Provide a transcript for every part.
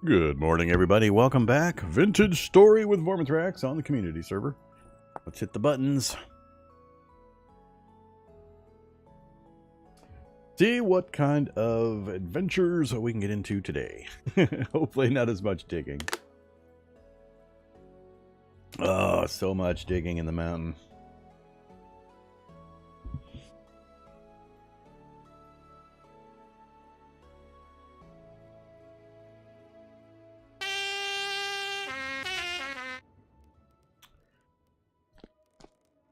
Good morning, everybody. Welcome back. Vintage Story with Vorm on the community server. Let's hit the buttons. See what kind of adventures we can get into today. Hopefully not as much digging. Oh, so much digging in the mountain.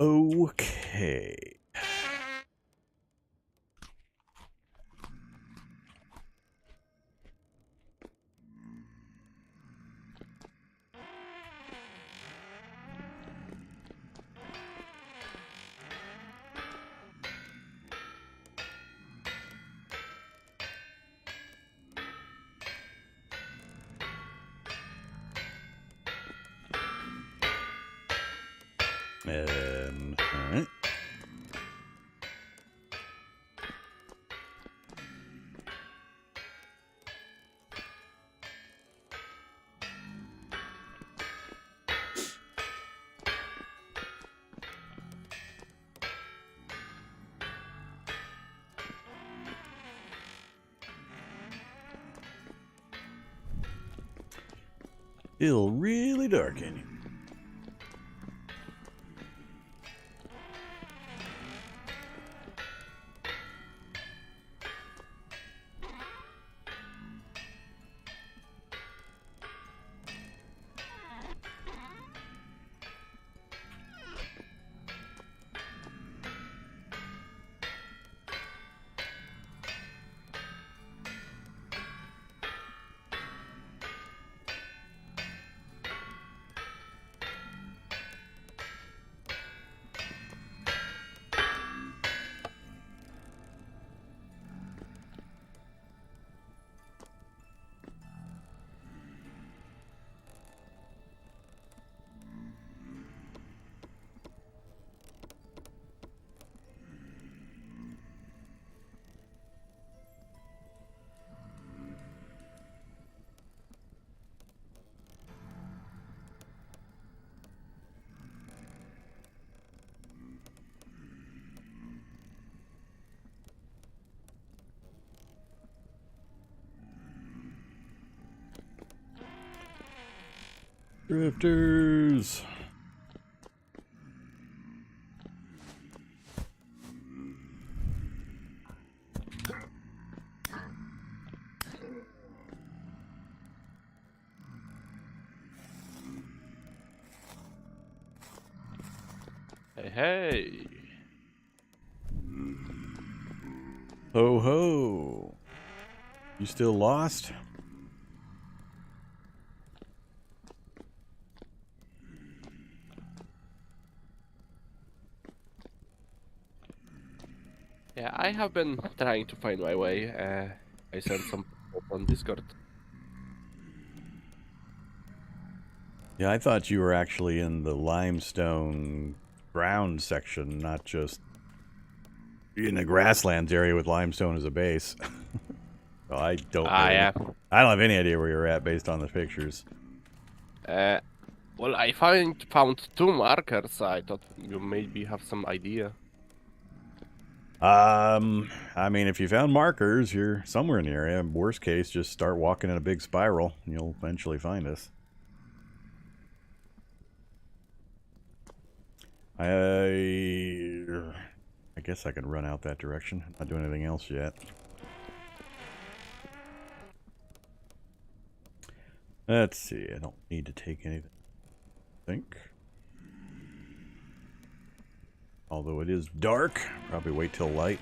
Okay. All right. Still really dark in here. Drifters. Hey. Ho ho. You still lost? Yeah, I have been trying to find my way. I sent some on Discord. Yeah, I thought you were actually in the limestone ground section, not just in the grasslands area with limestone as a base. So I don't Yeah. I don't have any idea where you're at based on the pictures. Well, I found 2 markers. I thought you maybe have some idea. I mean, if you found markers, you're somewhere in the area. Worst case, just start walking in a big spiral, and you'll eventually find us. I guess I can run out that direction. I'm not doing anything else yet. Let's see. I don't need to take anything, I think. Although it is dark, probably wait till light.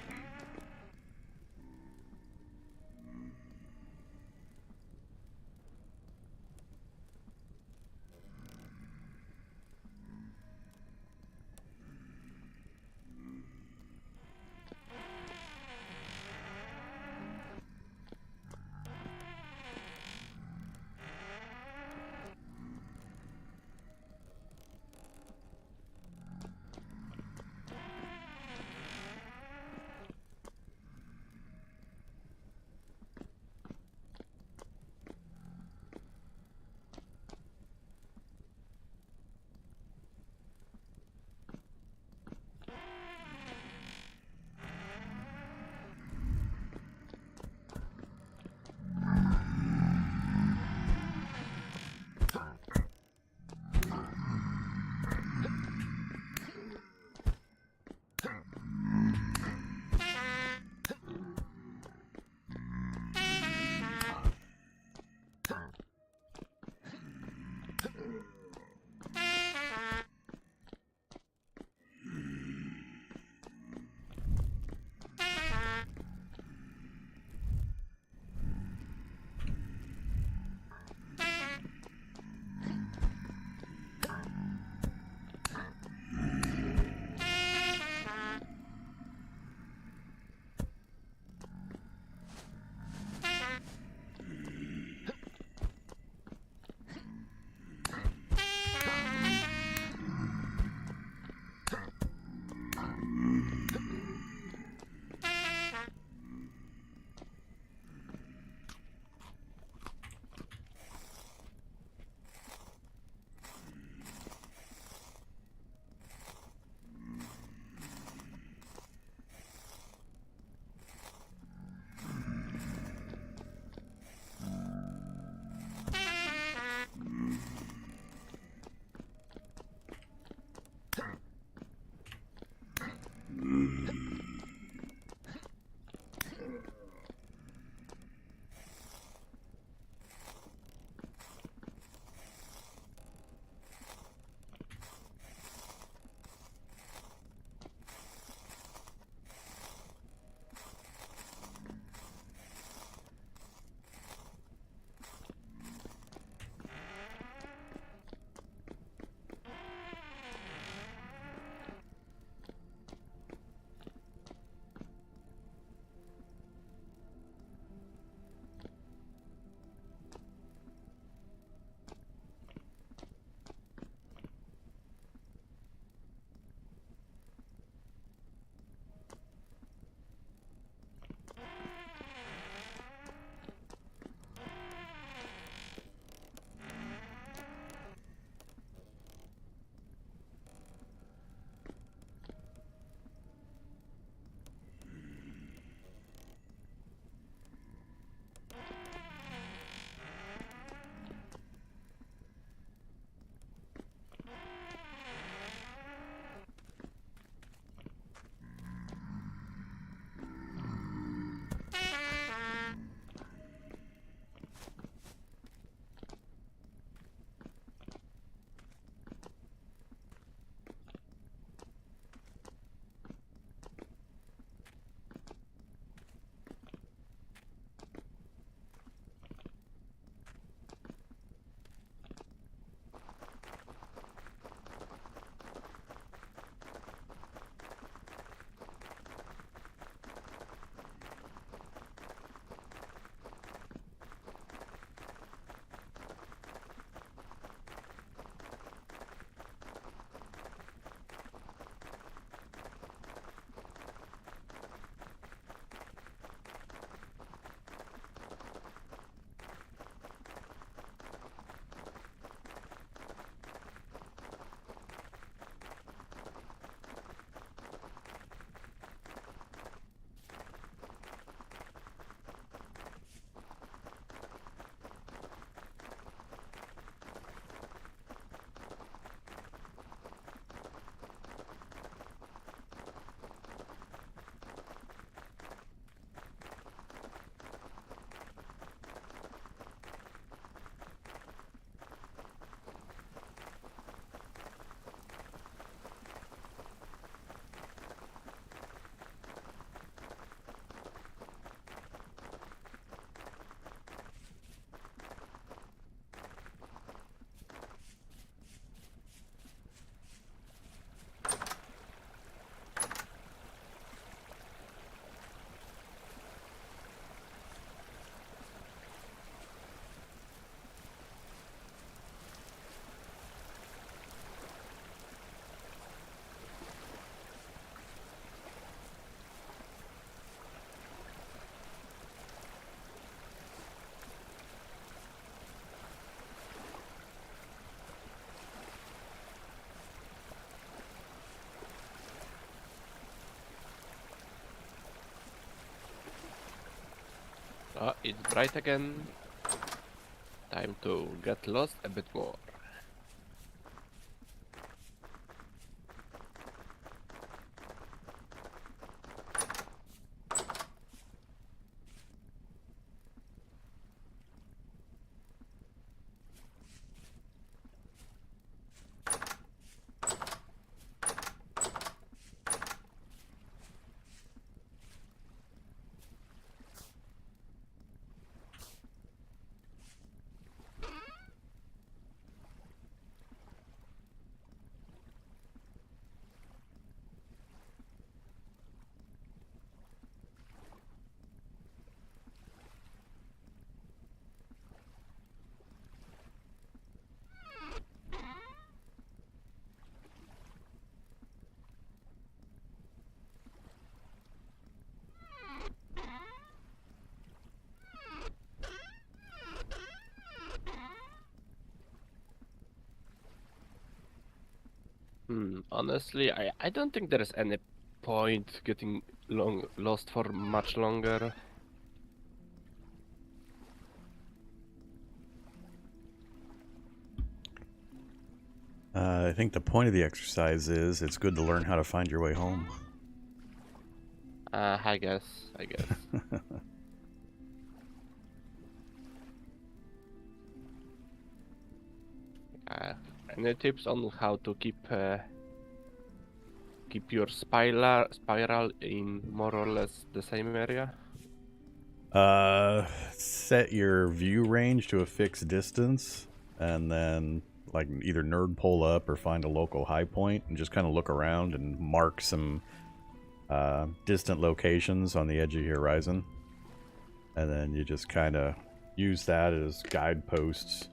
Oh, it's bright again. Time to get lost a bit more. Honestly, I don't think there is any point getting lost for much longer. I think the point of the exercise is it's good to learn how to find your way home. I guess. Any tips on how to keep your spiral in more or less the same area? Set your view range to a fixed distance, and then like either nerd pole up or find a local high point and just kind of look around and mark some distant locations on the edge of your horizon. And then you just kind of use that as guideposts.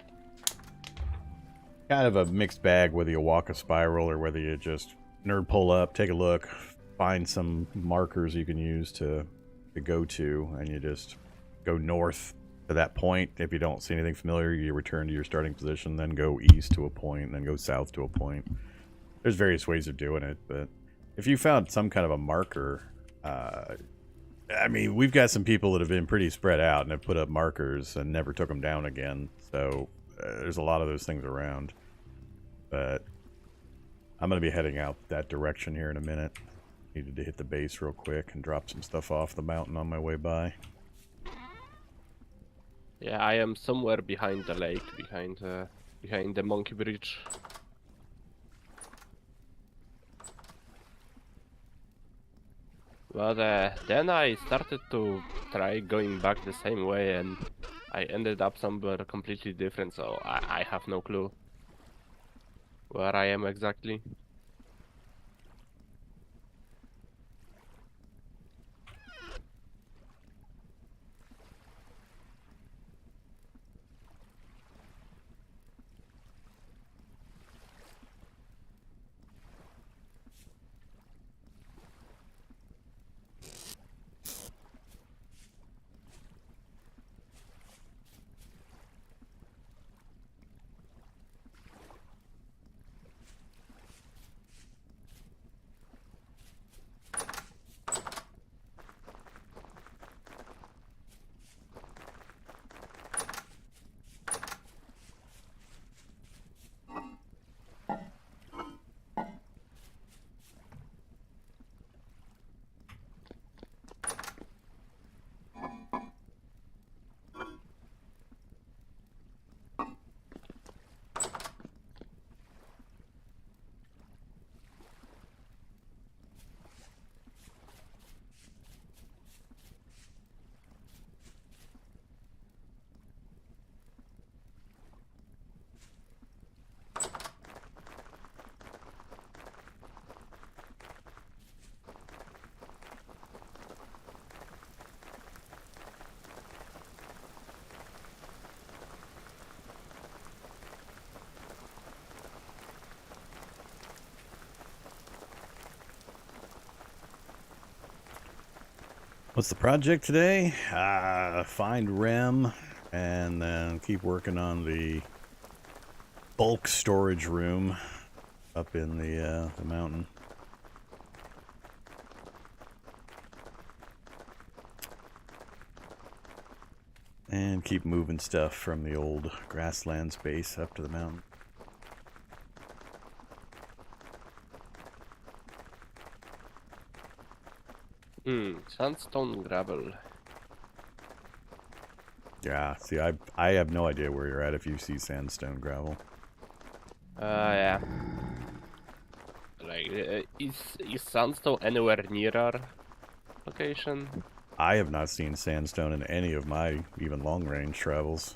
Kind of a mixed bag whether you walk a spiral or whether you just nerd pull up, take a look, find some markers you can use to go to, and you just go north to that point. If you don't see anything familiar, you return to your starting position, then go east to a point, and then go south to a point. There's various ways of doing it, but if you found some kind of a marker, I mean, we've got some people that have been pretty spread out and have put up markers and never took them down again, so there's a lot of those things around. But I'm going to be heading out that direction here in a minute. Needed to hit the base real quick and drop some stuff off the mountain on my way by. Yeah, I am somewhere behind the lake, behind the monkey bridge. But then I started to try going back the same way, and I ended up somewhere completely different, so I have no clue where I am exactly. What's the project today? Find Rem, and then keep working on the bulk storage room up in the mountain. And keep moving stuff from the old grasslands base up to the mountain. Sandstone gravel. Yeah, see, I have no idea where you're at if you see sandstone gravel. Yeah. Like, is sandstone anywhere near our location? I have not seen sandstone in any of my even long-range travels.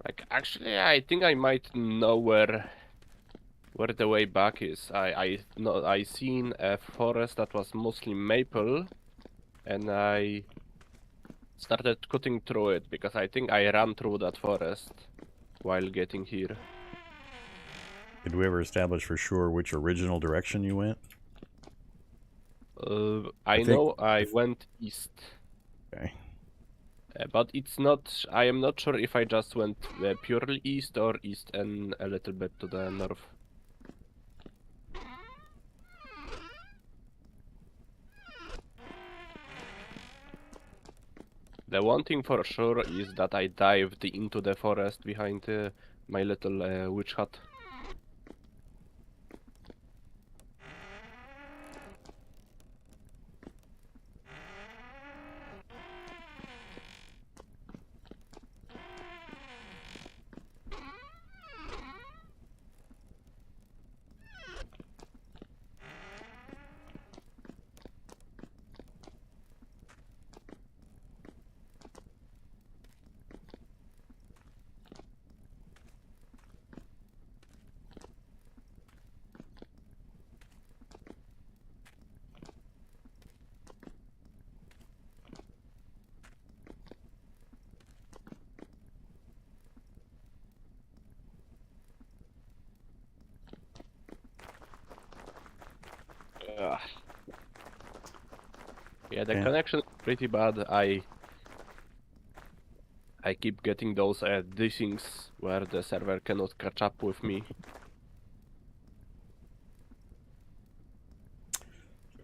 Like, actually, I think I might know where the way back is. I seen a forest that was mostly maple, and I started cutting through it because I think I ran through that forest while getting here. Did we ever establish for sure which original direction you went? I know I went east. Okay. But it's not. I am not sure if I just went purely east or east and a little bit to the north. The one thing for sure is that I dived into the forest behind my little witch hut. Yeah, the connection is pretty bad. I keep getting those dissings where the server cannot catch up with me.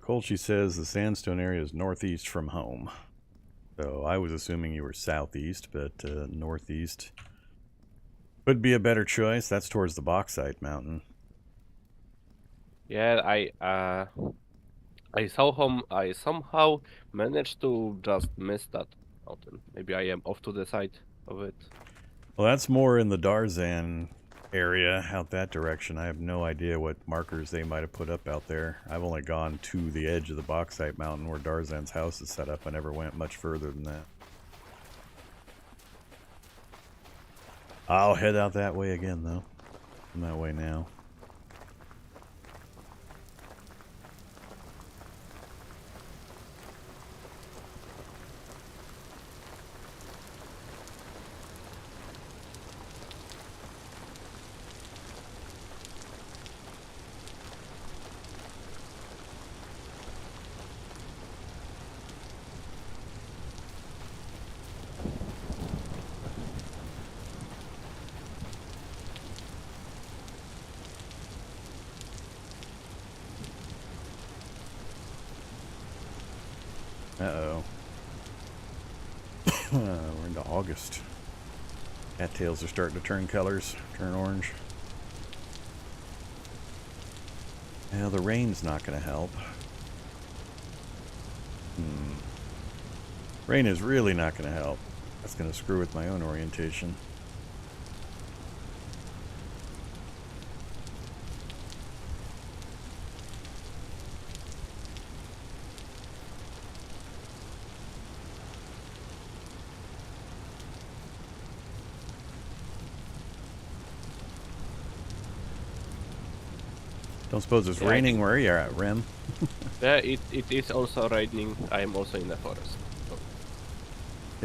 Colchi says the sandstone area is northeast from home. So I was assuming you were southeast, but northeast would be a better choice. That's towards the bauxite mountain. Yeah, I somehow managed to just miss that mountain. Maybe I am off to the side of it. Well, that's more in the Darzan area, out that direction. I have no idea what markers they might have put up out there. I've only gone to the edge of the bauxite mountain where Darzan's house is set up. I never went much further than that. I'll head out that way again, though. I'm that way now. Uh-oh. We're into August. Cattails are starting to turn colors, turn orange. Now the rain's not going to help. Rain is really not going to help. That's going to screw with my own orientation. Don't suppose it's raining where you're at, Rem? Yeah, it is also raining. I am also in the forest. So.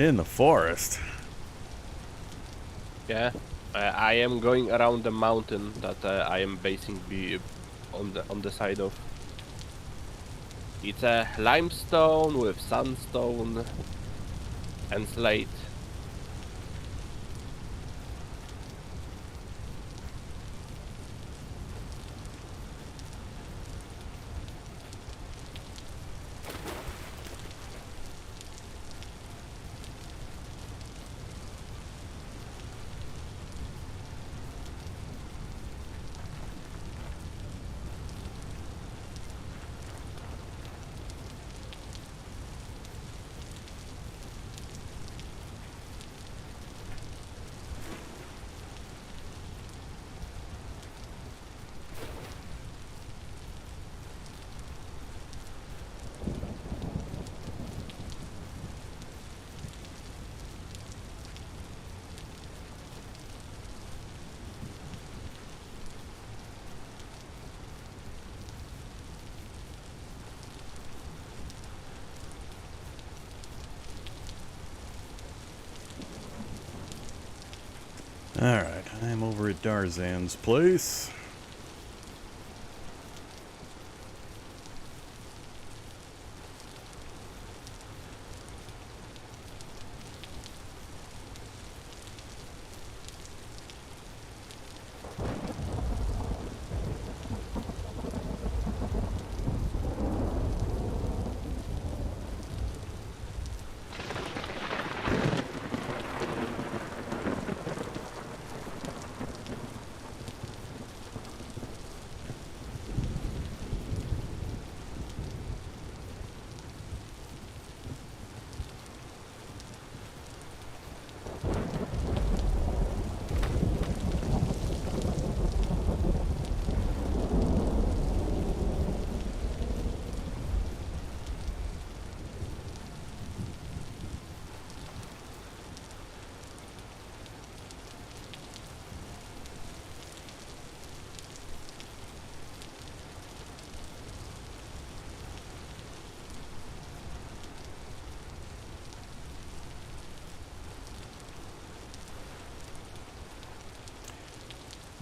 In the forest? Yeah, I am going around the mountain that I am basing on the side of. It's a limestone with sandstone and slate. Alright, I'm over at Darzan's place.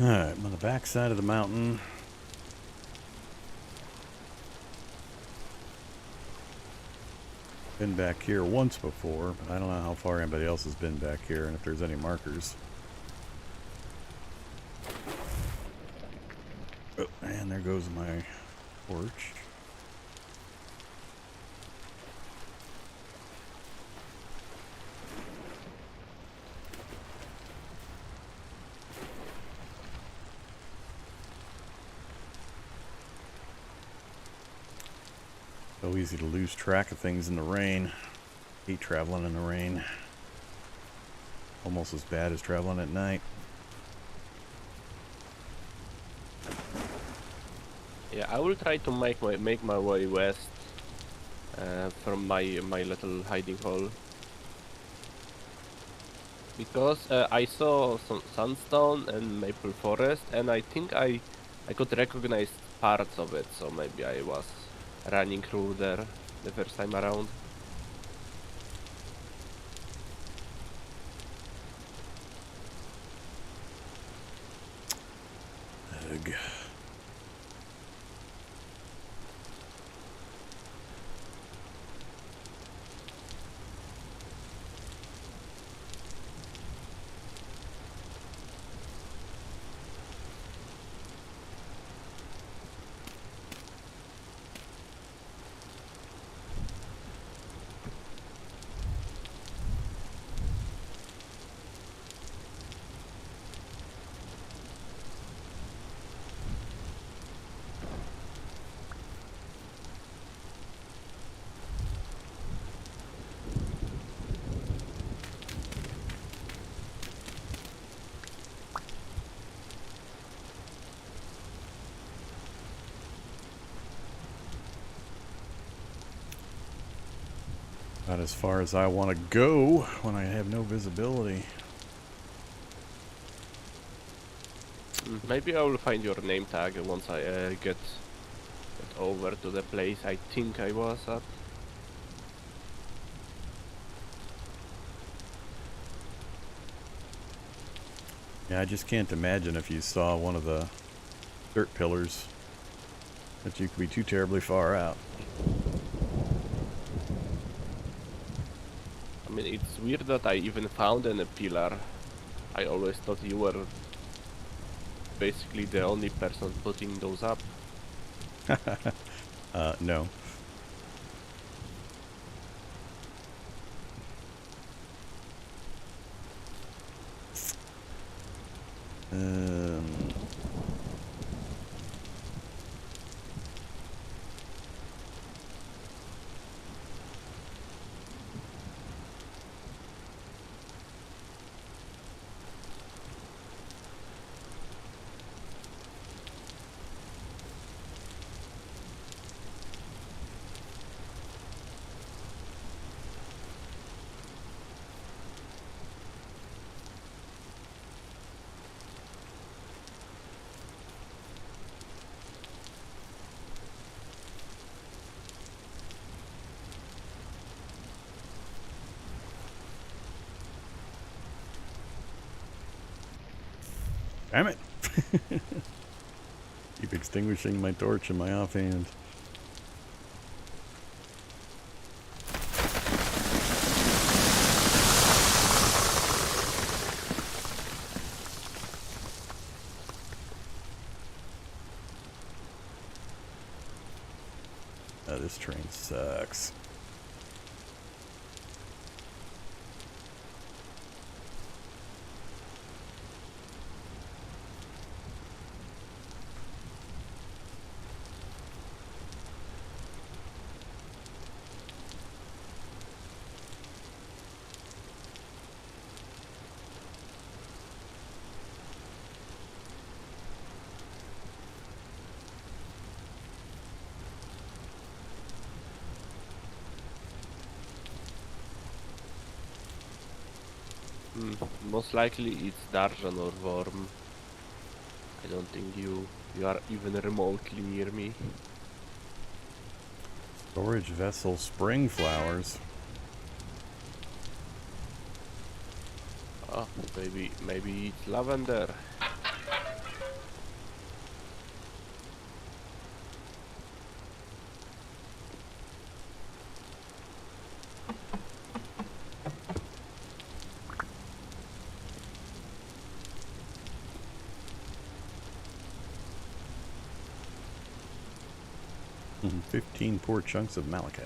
Alright, I'm on the back side of the mountain. Been back here once before, but I don't know how far anybody else has been back here and if there's any markers. Oh, and there goes my torch. So easy to lose track of things in the rain. Hate traveling in the rain. Almost as bad as traveling at night. Yeah, I will try to make my way west from my little hiding hole. Because I saw some sandstone and maple forest, and I think I could recognize parts of it, so maybe I was running through there the first time around. Ugh. About as far as I want to go when I have no visibility. Maybe I will find your name tag once I get over to the place I think I was at. Yeah, I just can't imagine if you saw one of the dirt pillars that you could be too terribly far out. I mean, it's weird that I even found a pillar. I always thought you were basically the only person putting those up. No. Damn it! Keep extinguishing my torch in my offhand. Oh, this train sucks. Most likely it's Darjan or Vorm. I don't think you are even remotely near me. Storage vessel spring flowers. Oh, maybe it's lavender. Mhm, 15 poor chunks of malachite.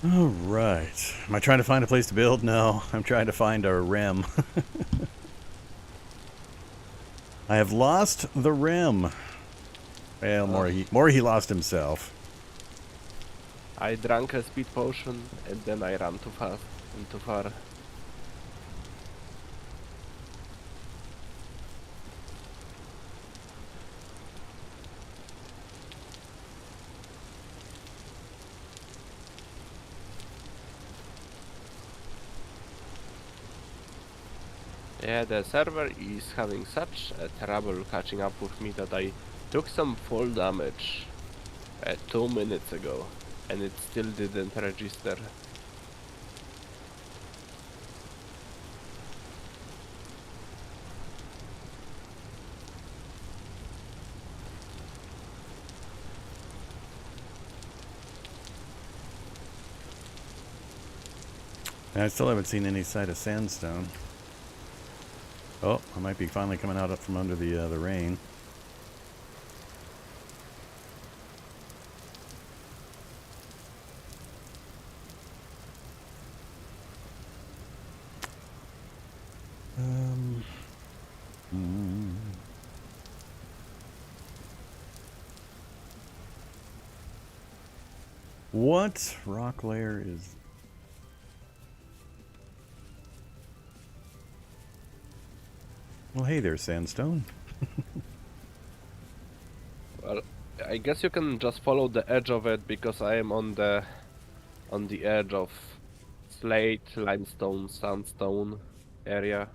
All right. Am I trying to find a place to build? No, I'm trying to find a rim. I have lost the rim. Well, more he lost himself. I drank a speed potion and then I ran too fast and too far. Yeah, the server is having such a trouble catching up with me that I took some fall damage 2 minutes ago and it still didn't register. And I still haven't seen any sight of sandstone. Oh, I might be finally coming out up from under the rain. What rock layer is... Well, hey there, sandstone. Well, I guess you can just follow the edge of it because I am on the edge of slate, limestone, sandstone area.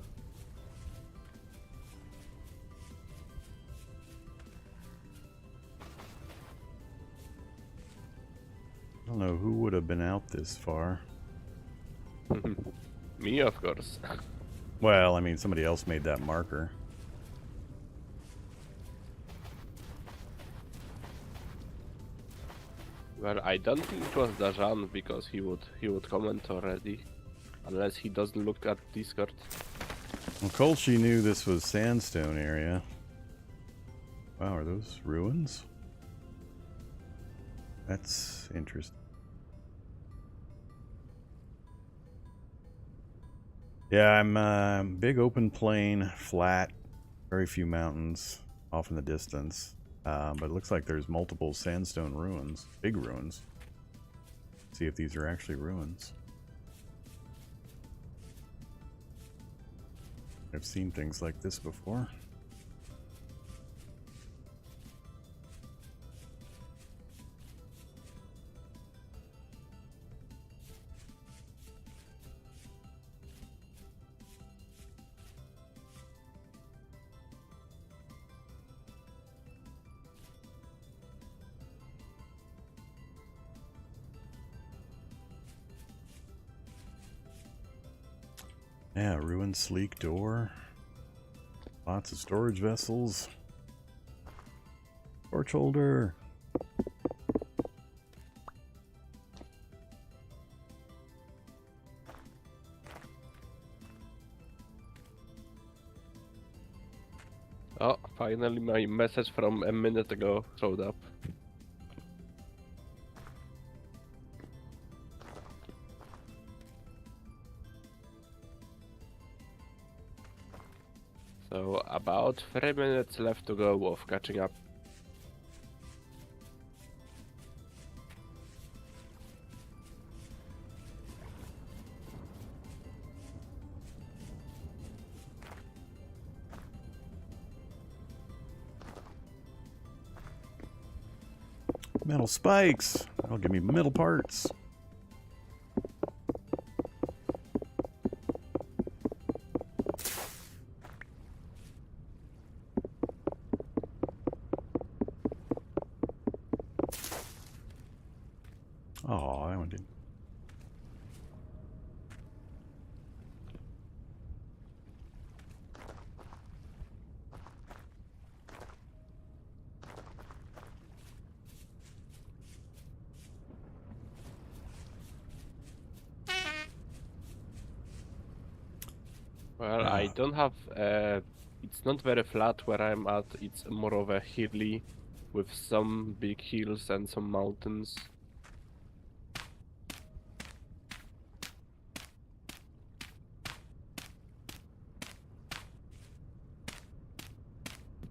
I don't know who would have been out this far. Me, of course. Well, I mean, somebody else made that marker. Well, I don't think it was Dajan because he would comment already, unless he doesn't look at Discord. Well, Kolshi knew this was sandstone area. Wow, are those ruins? That's interesting. Yeah, I'm big open plain, flat, very few mountains off in the distance. But it looks like there's multiple sandstone ruins, big ruins. See if these are actually ruins. I've seen things like this before. Yeah, ruined sleek door. Lots of storage vessels. Torch holder. Oh, finally my message from a minute ago showed up. So about 3 minutes left to go of catching up. Metal spikes. That'll give me metal parts. Oh, that one did. Well, I don't have. It's not very flat where I'm at. It's more of a hilly, with some big hills and some mountains.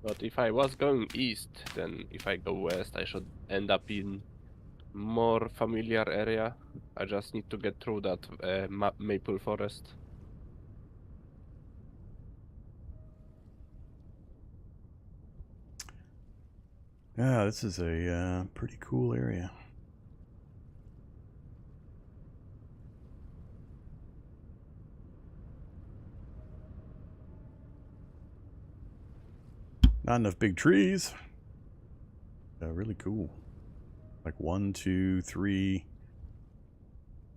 But if I was going east, then if I go west, I should end up in more familiar area. I just need to get through that maple forest. Yeah, this is a pretty cool area. Not enough big trees. Really cool. Like 1, 2, 3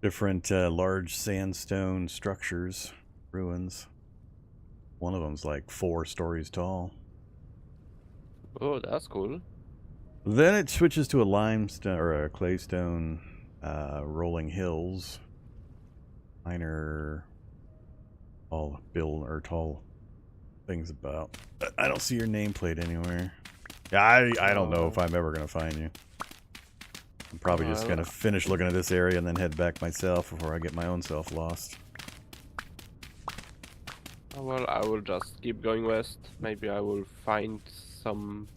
different large sandstone structures, ruins. One of them's like 4 stories tall. Oh, that's cool. Then it switches to a limestone or a claystone rolling hills. Minor tall things about. I don't see your nameplate anywhere. Yeah, I don't know if I'm ever gonna find you. I'm probably just gonna finish looking at this area and then head back myself before I get my own self lost. Well, I will just keep going west. Maybe I will find some.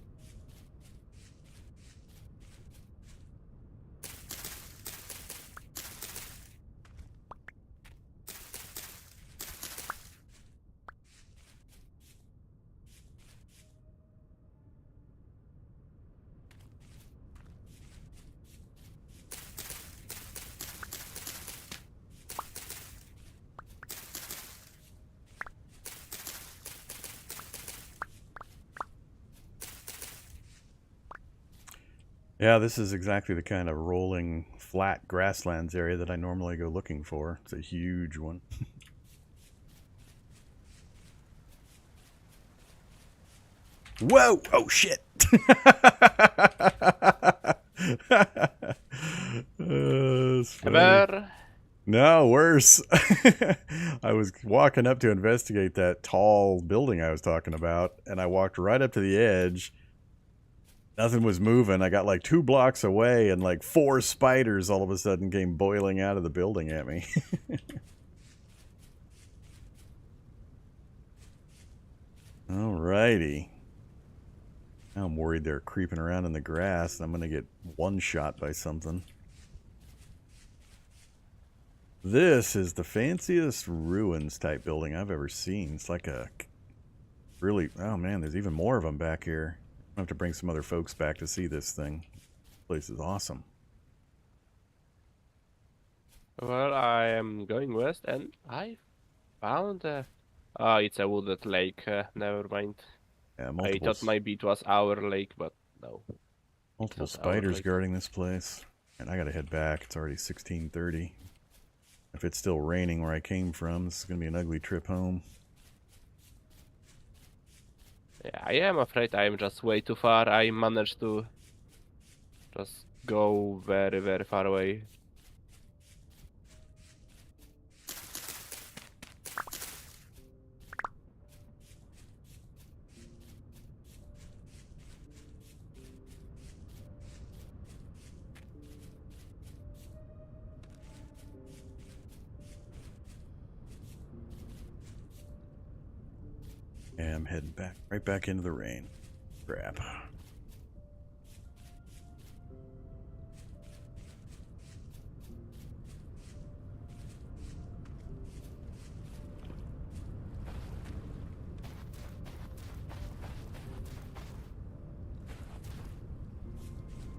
Yeah, this is exactly the kind of rolling, flat grasslands area that I normally go looking for. It's a huge one. Whoa! Oh, shit! Ever? No, worse. I was walking up to investigate that tall building I was talking about, and I walked right up to the edge. Nothing was moving. I got like 2 blocks away, and like 4 spiders all of a sudden came boiling out of the building at me. Alrighty. Now I'm worried they're creeping around in the grass, and I'm going to get one-shot by something. This is the fanciest ruins type building I've ever seen. It's like a really... Oh man, there's even more of them back here. I have to bring some other folks back to see this thing. This place is awesome. Well, I am going west, and I found a. Oh, it's a wooded lake. Never mind. Yeah, I thought maybe it was our lake, but no. multiple spiders guarding this place. And I gotta head back. It's already 16:30. If it's still raining where I came from, this is going to be an ugly trip home. Yeah, I am afraid I am just way too far. I managed to just go very, very far away. Yeah, I'm heading back, right back into the rain. Crap.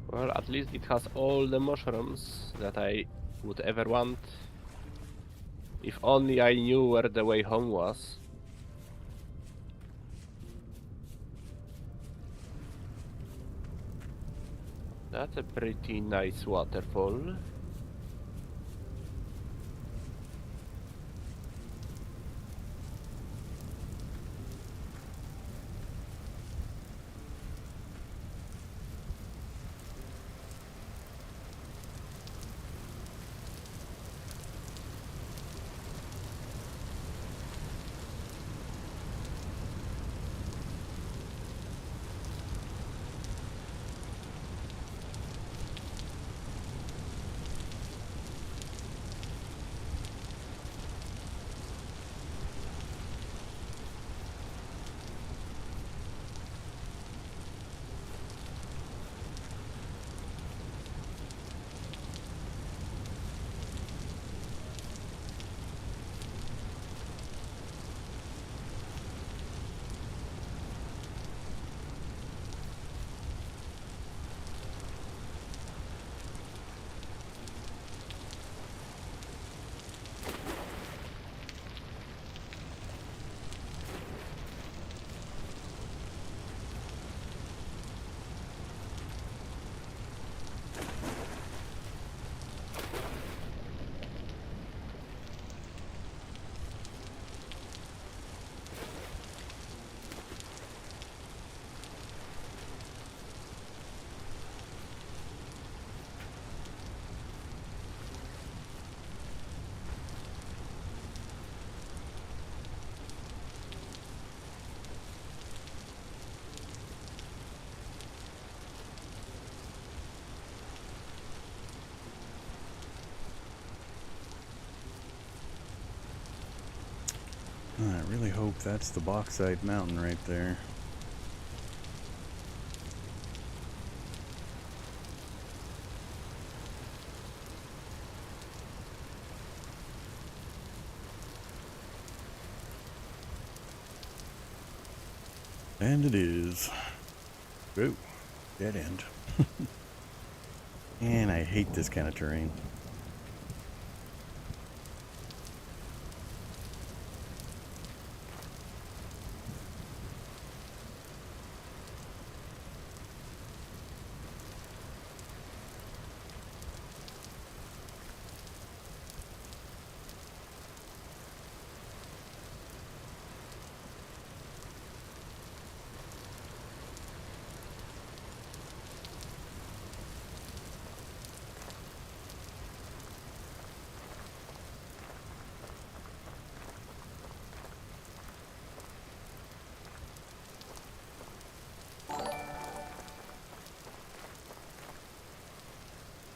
Well, at least it has all the mushrooms that I would ever want. If only I knew where the way home was. That's a pretty nice waterfall. I really hope that's the bauxite mountain right there. And it is. Whoa, dead end. And I hate this kind of terrain.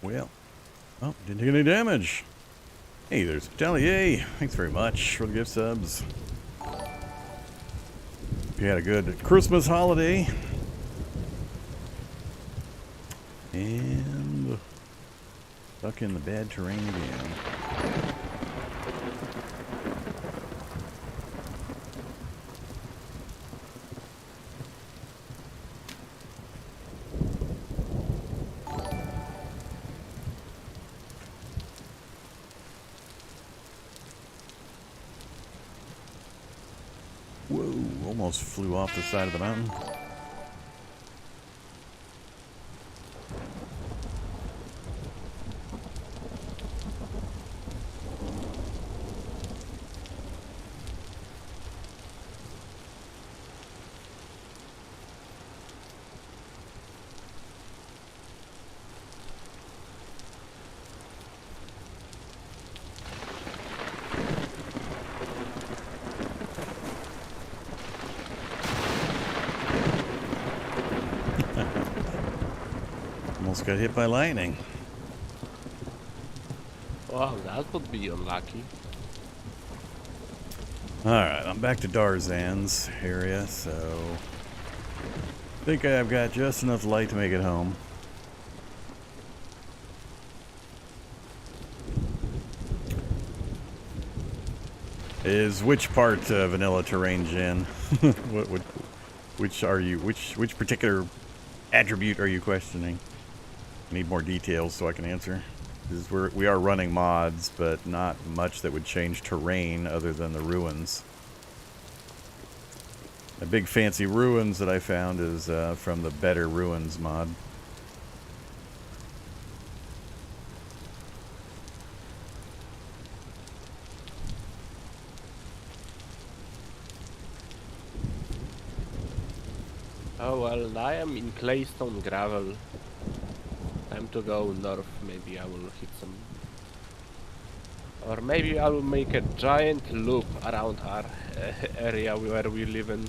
Well, oh, didn't take any damage. Hey, there's Delier. Thanks very much for the gift subs. Hope you had a good Christmas holiday. And stuck in the bad terrain again. Whoa, almost flew off the side of the mountain. Almost got hit by lightning. Wow, that would be unlucky. Alright, I'm back to Darzan's area, so I think I've got just enough light to make it home. Is which part vanilla terrain, Jen? Which particular attribute are you questioning? I need more details so I can answer. Because we are running mods, but not much that would change terrain other than the ruins. The big fancy ruins that I found is from the Better Ruins mod. Oh well, I am in claystone gravel. Time to go north. Maybe I will hit some... Or maybe I will make a giant loop around our area where we live in.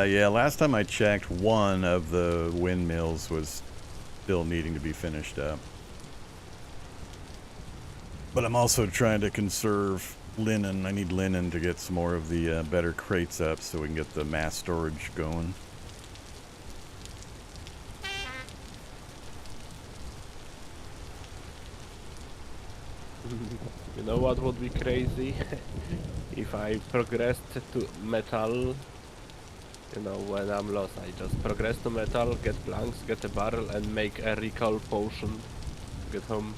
Yeah, last time I checked, one of the windmills was still needing to be finished up. But I'm also trying to conserve linen. I need linen to get some more of the better crates up so we can get the mass storage going. You know what would be crazy? If I progressed to metal. You know, when I'm lost, I just progress to metal, get planks, get a barrel, and make a recall potion. Get home.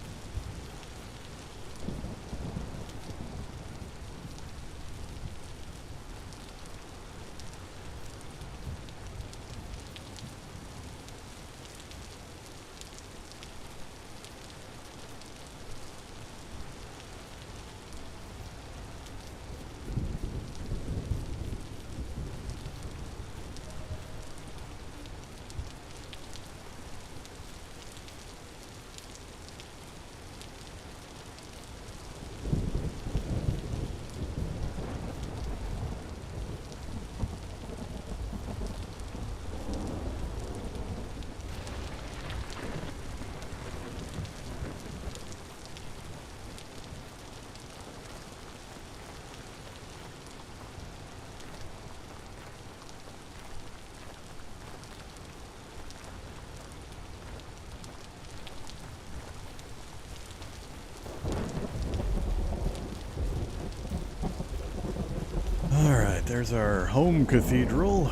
Alright, there's our home cathedral.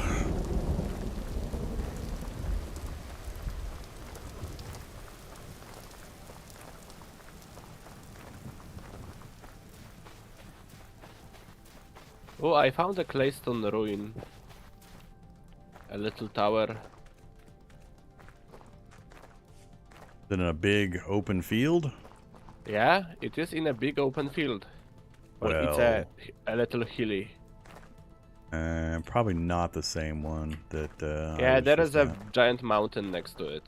Oh, I found a claystone ruin. A little tower. Is it in a big open field? Yeah, it is in a big open field. Well, it's a little hilly. Probably not the same one that Yeah, there is a at. giant mountain next to it.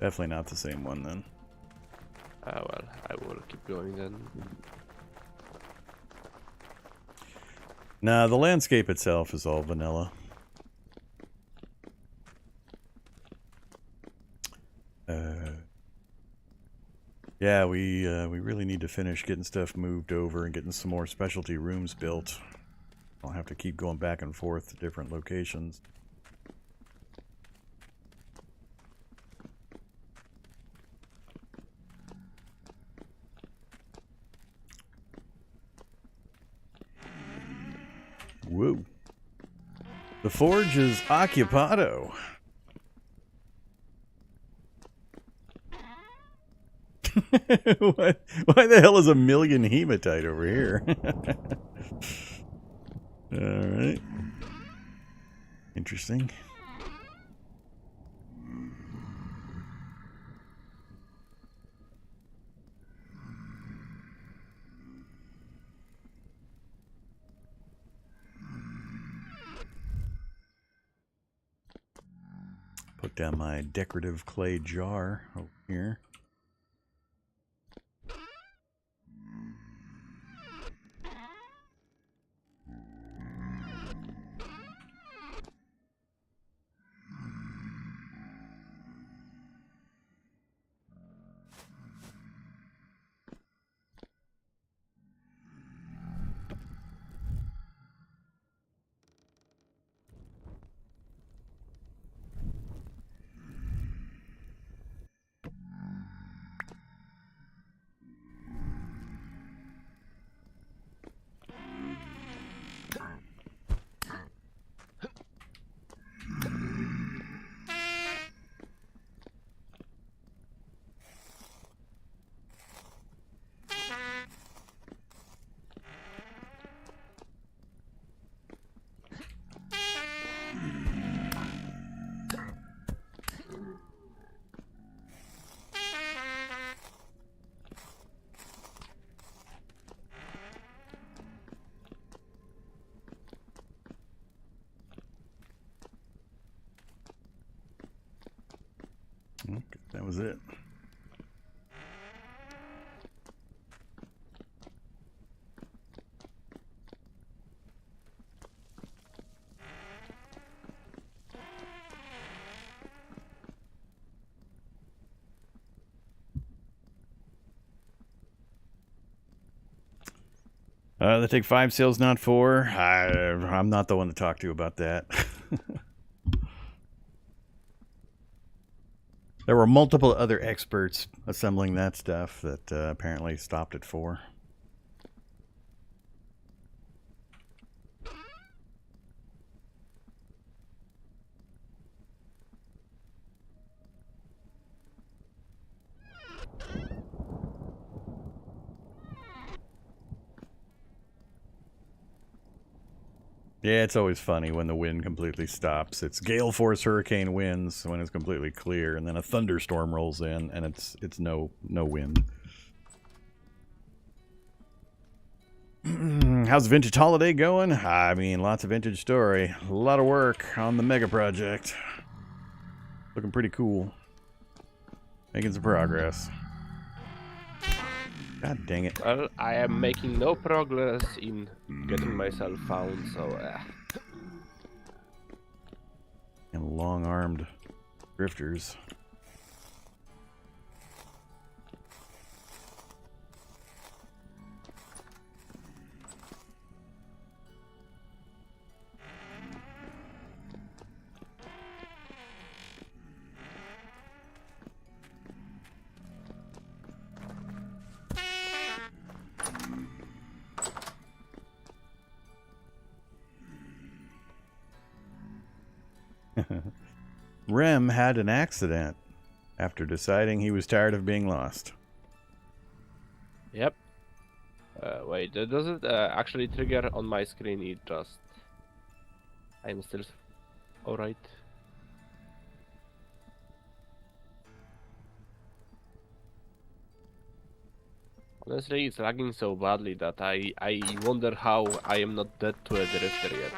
Definitely not the same one then. Ah, well, I will keep going then. Nah, the landscape itself is all vanilla. Yeah, we really need to finish getting stuff moved over and getting some more specialty rooms built. I'll have to keep going back and forth to different locations. Whoa. The forge is occupado. Why the hell is a million hematite over here? Alright. Interesting. Put down my decorative clay jar over here. Okay, that was it. They take 5 sales, not 4. I'm not the one to talk to about that. There were multiple other experts assembling that stuff that apparently stopped at 4. Yeah, it's always funny when the wind completely stops. It's gale force hurricane winds when it's completely clear, and then a thunderstorm rolls in, and it's no wind. How's Vintage Holiday going? I mean, lots of vintage story. A lot of work on the mega project. Looking pretty cool. Making some progress. God dang it. Well, I am making no progress in getting myself found, so... And long-armed drifters. Rem had an accident after deciding he was tired of being lost. Yep. Wait, does it actually trigger on my screen? It just... I'm still... Alright. Honestly, it's lagging so badly that I wonder how I am not dead to a drifter yet.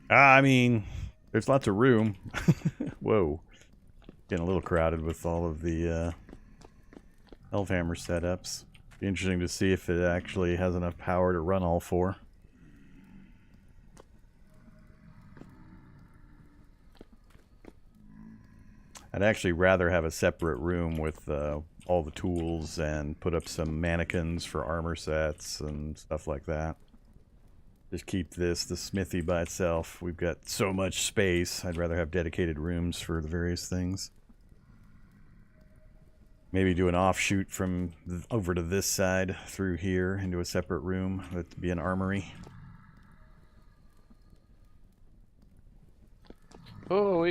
I mean, there's lots of room. Whoa. Getting a little crowded with all of the Elfhammer setups. Be interesting to see if it actually has enough power to run all 4. I'd actually rather have a separate room with all the tools and put up some mannequins for armor sets and stuff like that. Just keep the smithy by itself. We've got so much space. I'd rather have dedicated rooms for the various things. Maybe do an offshoot from over to this side through here into a separate room. That'd be an armory. Oh,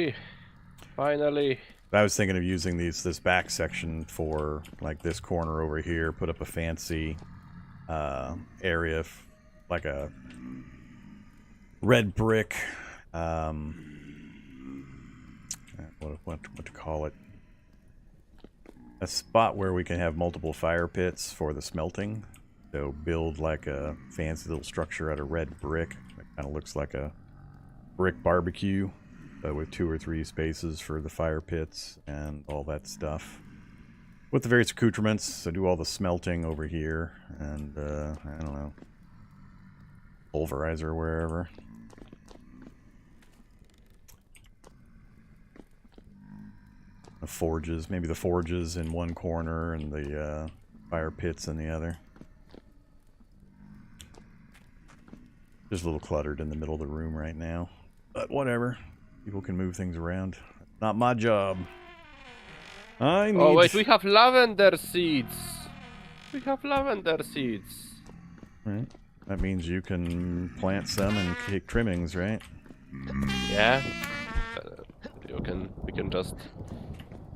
finally. I was thinking of using this back section for like this corner over here. Put up a fancy area, like a red brick. What to call it? a spot where we can have multiple fire pits for the smelting. So build like a fancy little structure out of red brick. It kind of looks like a brick barbecue, with 2 or 3 spaces for the fire pits and all that stuff. With the various accoutrements, so do all the smelting over here, and I don't know, pulverizer wherever. The forges, maybe the forges in one corner and the fire pits in the other. Just a little cluttered in the middle of the room right now, but whatever. People can move things around. Not my job. I need... Oh wait, we have lavender seeds. We have lavender seeds. Right. That means you can plant some and kick trimmings, right? Yeah. We can just.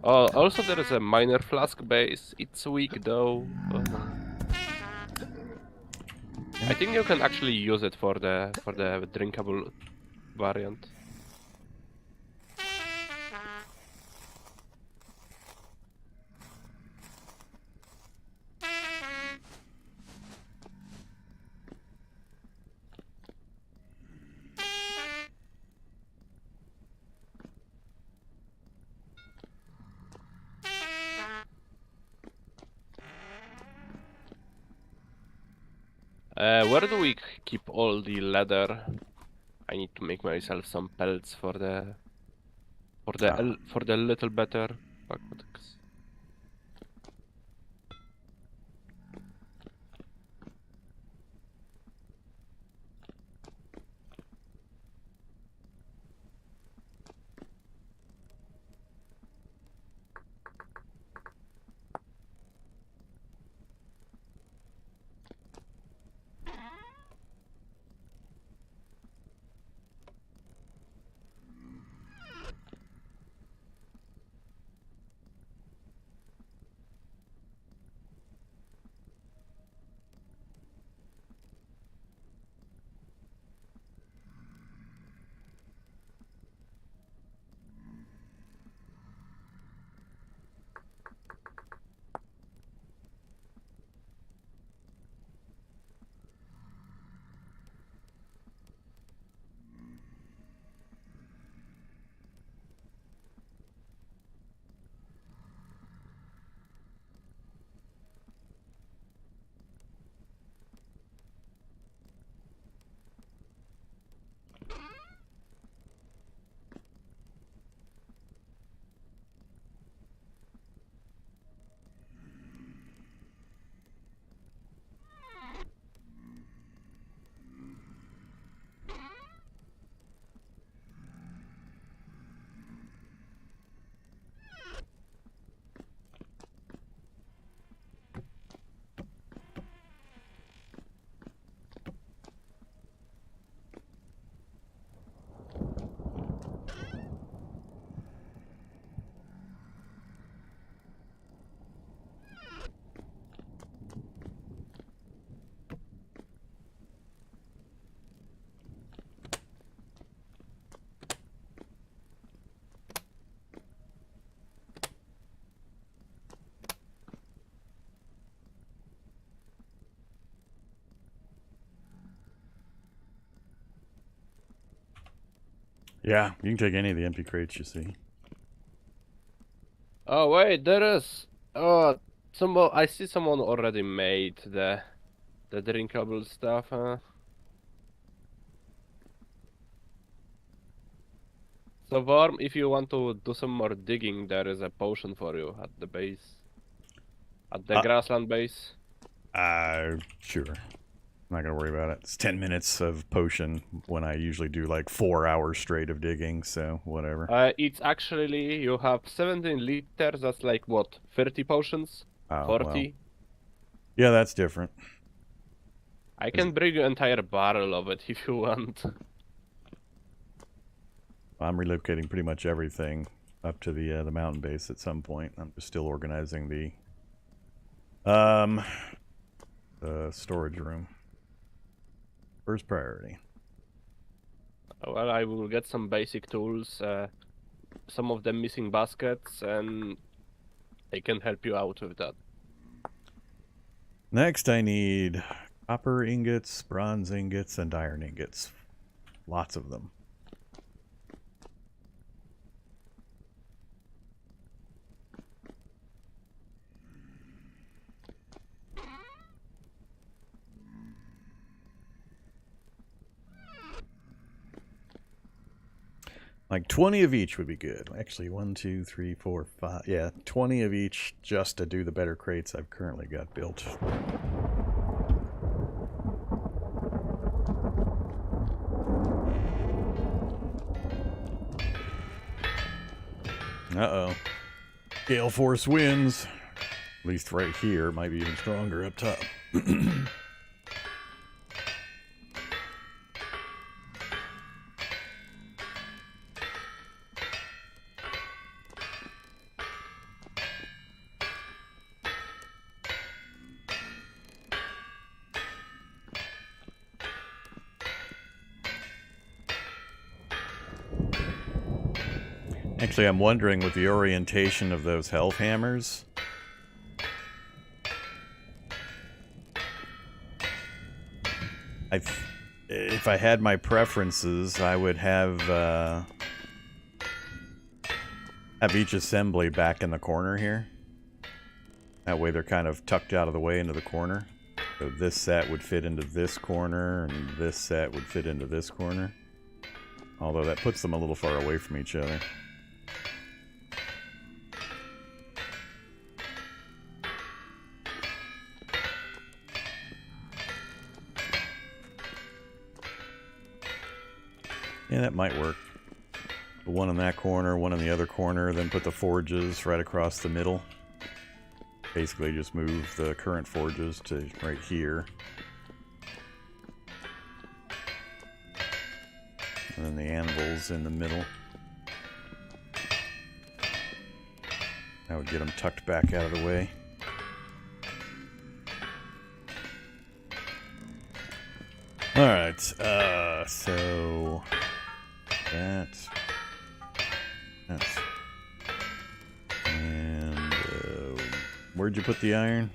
Oh, also there is a minor flask base. It's weak though. I think you can actually use it for the drinkable variant. Where do we keep all the leather? I need to make myself some pelts for the little better backpacks. Yeah, you can take any of the empty crates you see. Oh wait, there is. Oh, I see someone already made the drinkable stuff. So Vorm, if you want to do some more digging, there is a potion for you at the base, at the grassland base. Sure. I'm not gonna worry about it. It's 10 minutes of potion when I usually do like 4 hours straight of digging, so whatever. It's actually, you have 17 liters, that's like what, 30 potions? Oh, 40? well. Yeah, that's different. I can bring you an entire barrel of it if you want. I'm relocating pretty much everything up to the mountain base at some point. I'm just still organizing the storage room. First priority. Well, I will get some basic tools, some of them missing baskets, and I can help you out with that. Next, I need copper ingots, bronze ingots, and iron ingots. Lots of them. Like 20 of each would be good. Actually, 1, 2, 3, 4, 5. Yeah, 20 of each just to do the better crates I've currently got built. Uh-oh. Gale force winds. At least right here. Might be even stronger up top. Actually, I'm wondering with the orientation of those health hammers. If I had my preferences, I would have each assembly back in the corner here. That way they're kind of tucked out of the way into the corner. So this set would fit into this corner, and this set would fit into this corner. Although that puts them a little far away from each other. Yeah, that might work. One in that corner, one in the other corner, then put the forges right across the middle. Basically just move the current forges to right here. And then the anvils in the middle. That would get them tucked back out of the way. Alright, so... That's... And, where'd you put the iron?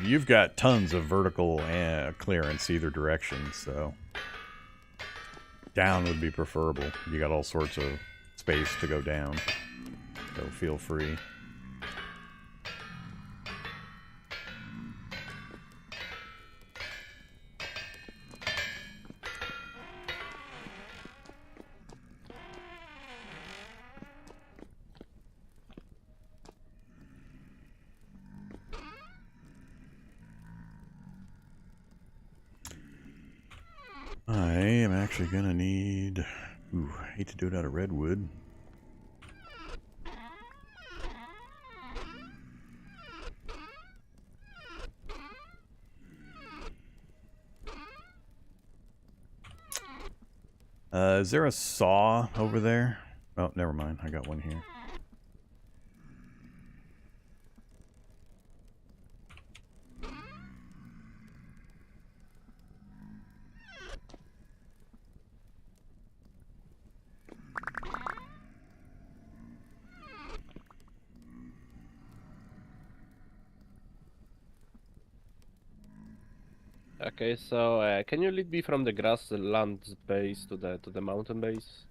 You've got tons of vertical clearance either direction, so down would be preferable. You got all sorts of space to go down, so feel free. I am actually gonna need... Ooh, I hate to do it out of redwood. Is there a saw over there? Oh, never mind. I got one here. Okay, so can you lead me from the grassland base to the mountain base?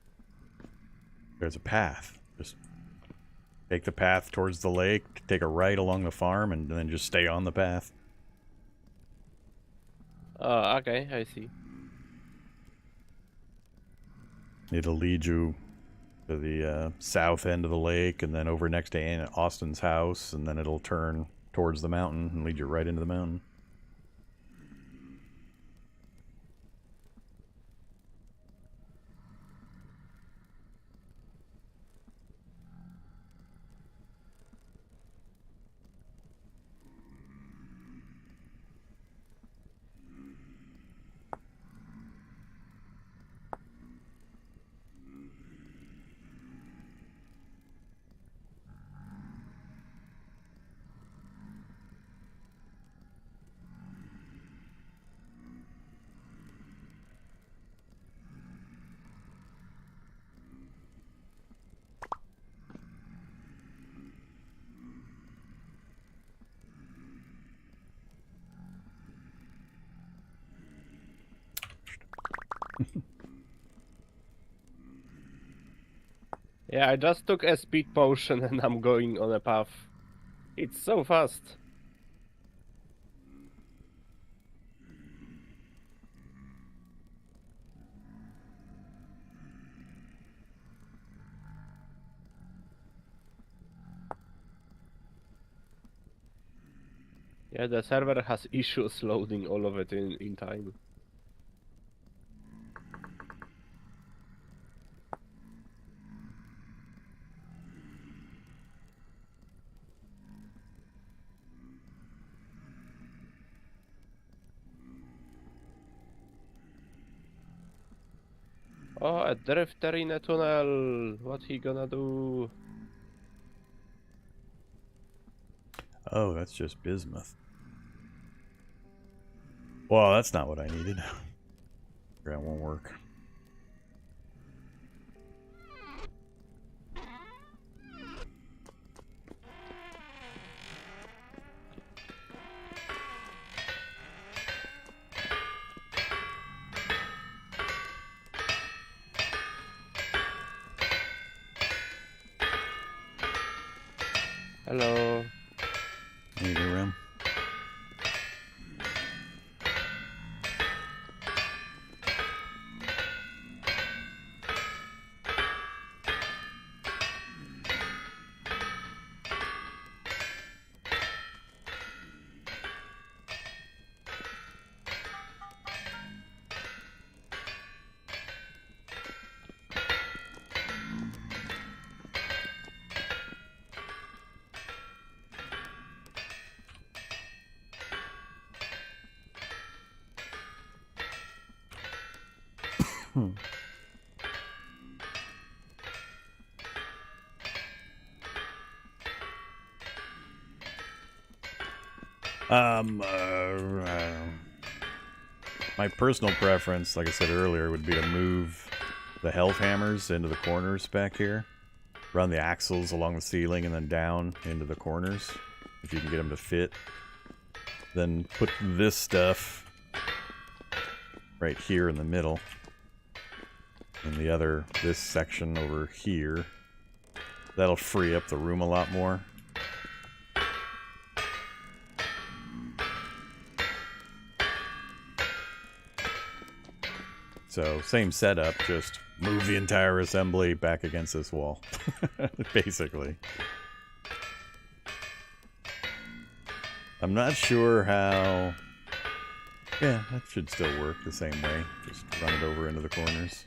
There's a path. Just take the path towards the lake, take a right along the farm, and then just stay on the path. Oh, okay, I see. It'll lead you to the south end of the lake, and then over next to Austin's house, and then it'll turn towards the mountain and lead you right into the mountain. Yeah, I just took a speed potion and I'm going on a path. It's so fast. Yeah, the server has issues loading all of it in time. Oh, a drifter in a tunnel. What he gonna do? Oh, that's just bismuth. Well, that's not what I needed. That won't work. Hello. There you go, Ram. My personal preference, like I said earlier, would be to move the health hammers into the corners back here. Run the axles along the ceiling and then down into the corners, if you can get them to fit. Then put this stuff right here in the middle. And this section over here. That'll free up the room a lot more. So, same setup, just move the entire assembly back against this wall. Basically. I'm not sure how... Yeah, that should still work the same way. Just run it over into the corners.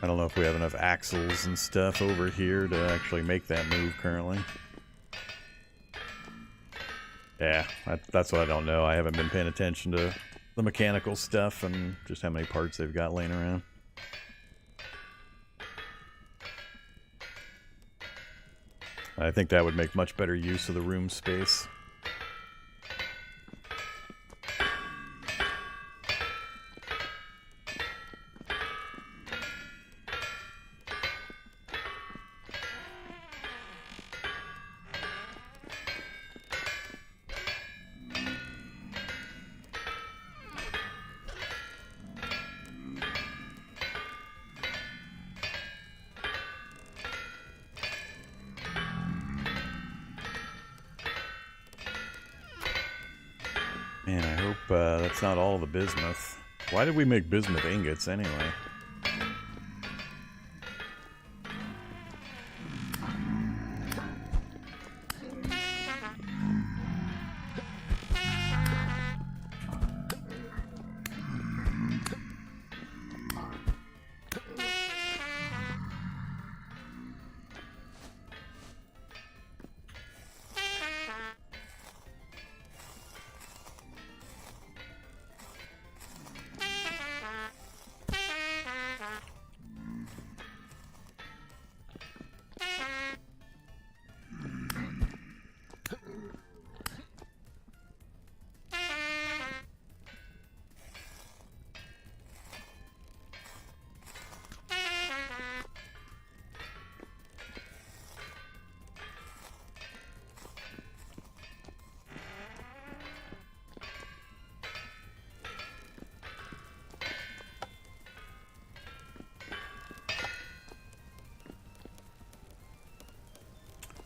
I don't know if we have enough axles and stuff over here to actually make that move currently. Yeah, that's what I don't know. I haven't been paying attention to the mechanical stuff and just how many parts they've got laying around. I think that would make much better use of the room space. Man, I hope that's not all the bismuth. Why did we make bismuth ingots anyway?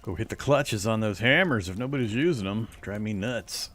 Go hit the clutches on those hammers if nobody's using them. Drive me nuts.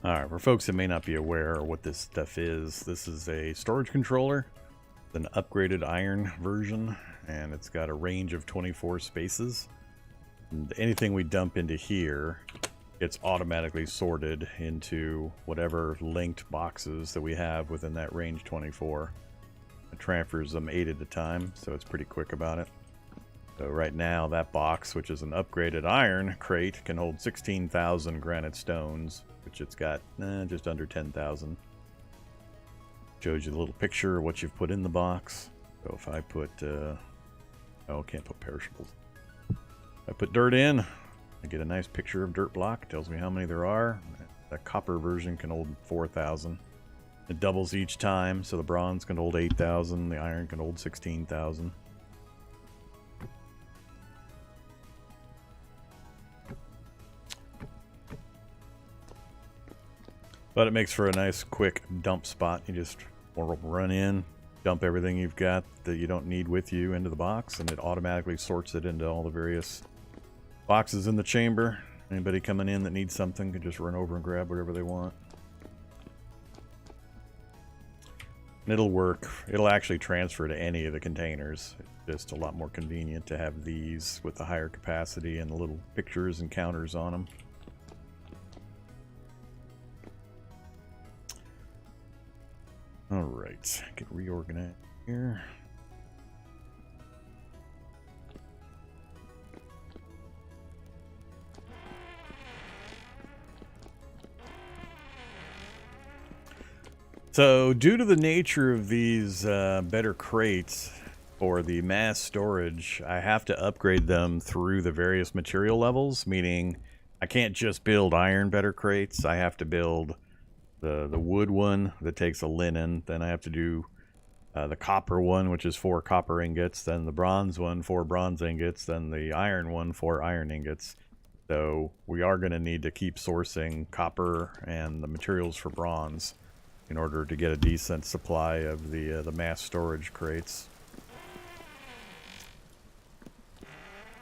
Alright, for folks that may not be aware of what this stuff is, this is a storage controller, an upgraded iron version, and it's got a range of 24 spaces. And anything we dump into here gets automatically sorted into whatever linked boxes that we have within that range 24. It transfers them 8 at a time, so it's pretty quick about it. So right now, that box, which is an upgraded iron crate, can hold 16,000 granite stones, which it's got just under 10,000. Shows you a little picture of what you've put in the box. So if I put, oh, can't put perishables. If I put dirt in, I get a nice picture of dirt block. It tells me how many there are. The copper version can hold 4,000. It doubles each time, so the bronze can hold 8,000, the iron can hold 16,000. But it makes for a nice quick dump spot. You just run in, dump everything you've got that you don't need with you into the box, and it automatically sorts it into all the various boxes in the chamber. Anybody coming in that needs something can just run over and grab whatever they want. And it'll work. It'll actually transfer to any of the containers. It's just a lot more convenient to have these with the higher capacity and the little pictures and counters on them. Alright, get reorganized here. So, due to the nature of these better crates for the mass storage, I have to upgrade them through the various material levels, meaning I can't just build iron better crates, I have to build the wood one that takes a linen, then I have to do the copper one, which is 4 copper ingots, then the bronze one, 4 bronze ingots, then the iron one, 4 iron ingots. So we are going to need to keep sourcing copper and the materials for bronze in order to get a decent supply of the mass storage crates.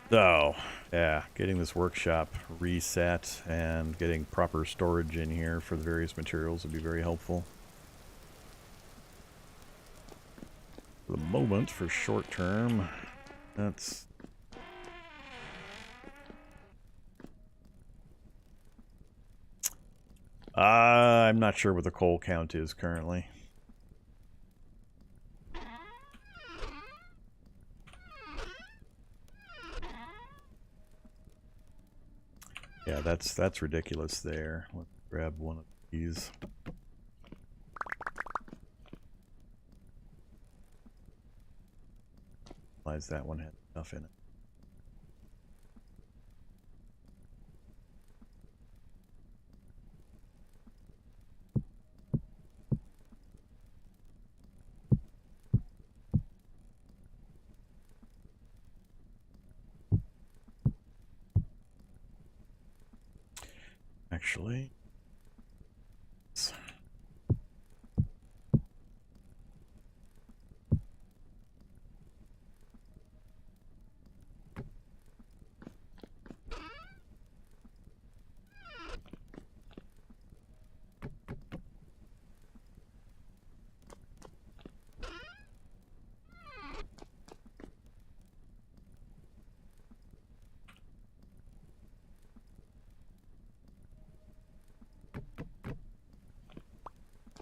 So, yeah, getting this workshop reset and getting proper storage in here for the various materials would be very helpful. For the moment, for short term, that's... I'm not sure what the coal count is currently. Yeah, that's ridiculous there. Let's grab one of these. Realize that one had enough in it. Actually,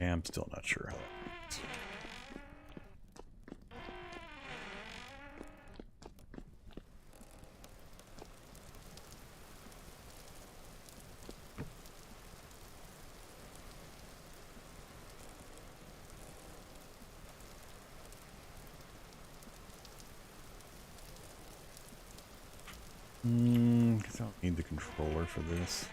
yeah, I'm still not sure how that works. Need the controller for this.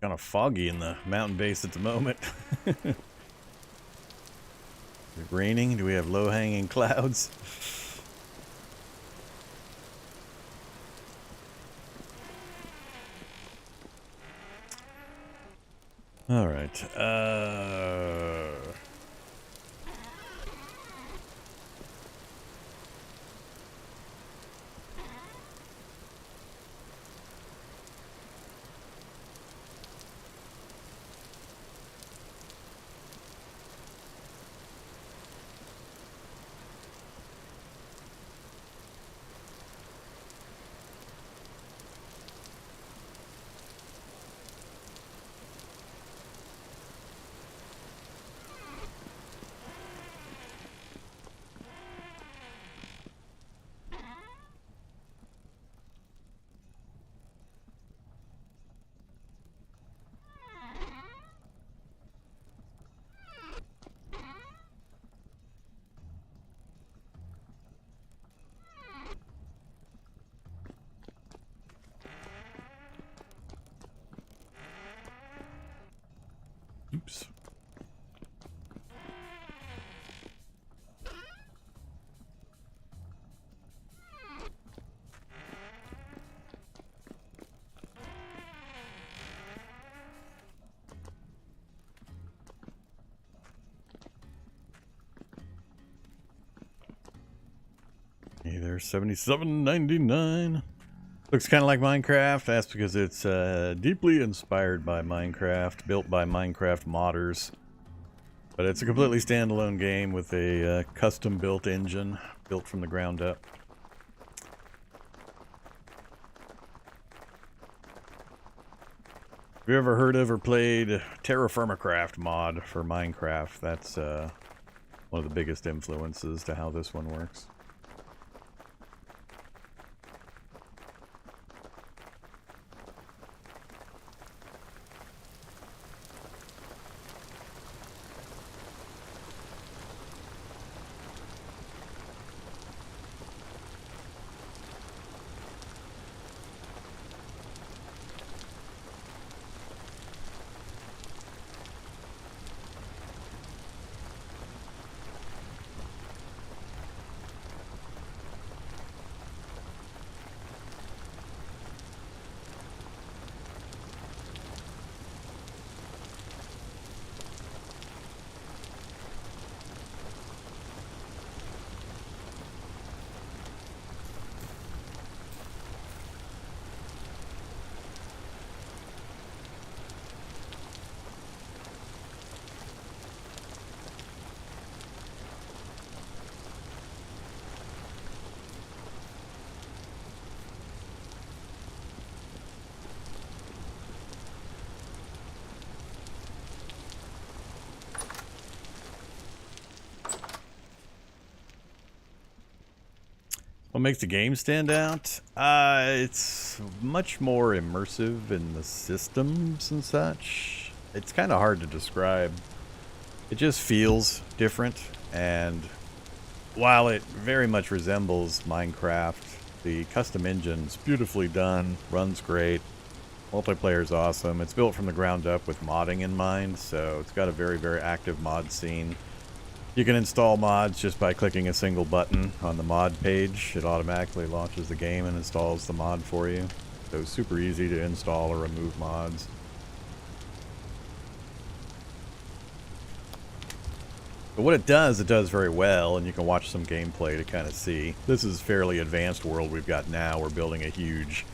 Kind of foggy in the mountain base at the moment. Is it raining? Do we have low-hanging clouds? All right. Oops. Hey there, 77.99. Looks kind of like Minecraft. That's because it's deeply inspired by Minecraft, built by Minecraft modders. But it's a completely standalone game with a custom-built engine, built from the ground up. Have you ever heard of or played TerraFirma Craft mod for Minecraft? That's one of the biggest influences to how this one works. What makes the game stand out? It's much more immersive in the systems and such. It's kind of hard to describe. It just feels different, and while it very much resembles Minecraft, the custom engine's beautifully done, runs great, multiplayer's awesome. It's built from the ground up with modding in mind, so it's got a very, very active mod scene. You can install mods just by clicking a single button on the mod page. It automatically launches the game and installs the mod for you. So it's super easy to install or remove mods. But what it does very well, and you can watch some gameplay to kind of see. This is fairly advanced world we've got now. We're building a huge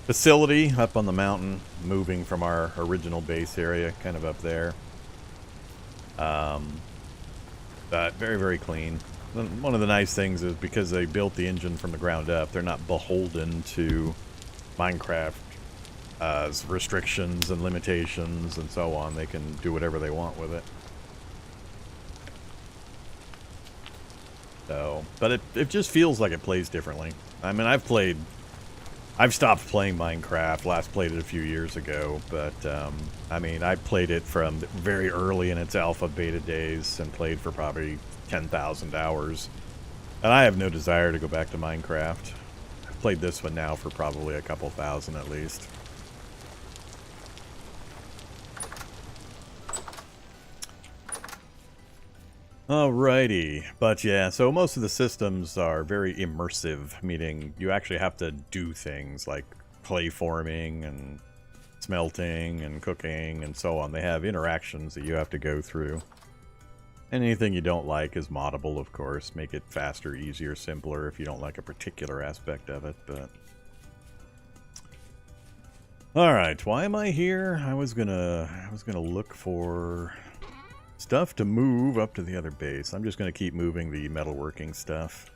facility up on the mountain, moving from our original base area, kind of up there. But very, very clean. One of the nice things is because they built the engine from the ground up, they're not beholden to Minecraft's restrictions and limitations and so on. They can do whatever they want with it. So, but it just feels like it plays differently. I mean, I've stopped playing Minecraft, last played it a few years ago, but I mean, I played it from very early in its alpha beta days and played for probably 10,000 hours. And I have no desire to go back to Minecraft. I've played this one now for probably a couple thousand at least. Alrighty, but yeah, so most of the systems are very immersive, meaning you actually have to do things like clay forming and smelting and cooking and so on. They have interactions that you have to go through. And anything you don't like is moddable, of course. Make it faster, easier, simpler if you don't like a particular aspect of it, but... Alright, why am I here? I was gonna look for stuff to move up to the other base. I'm just going to keep moving the metalworking stuff.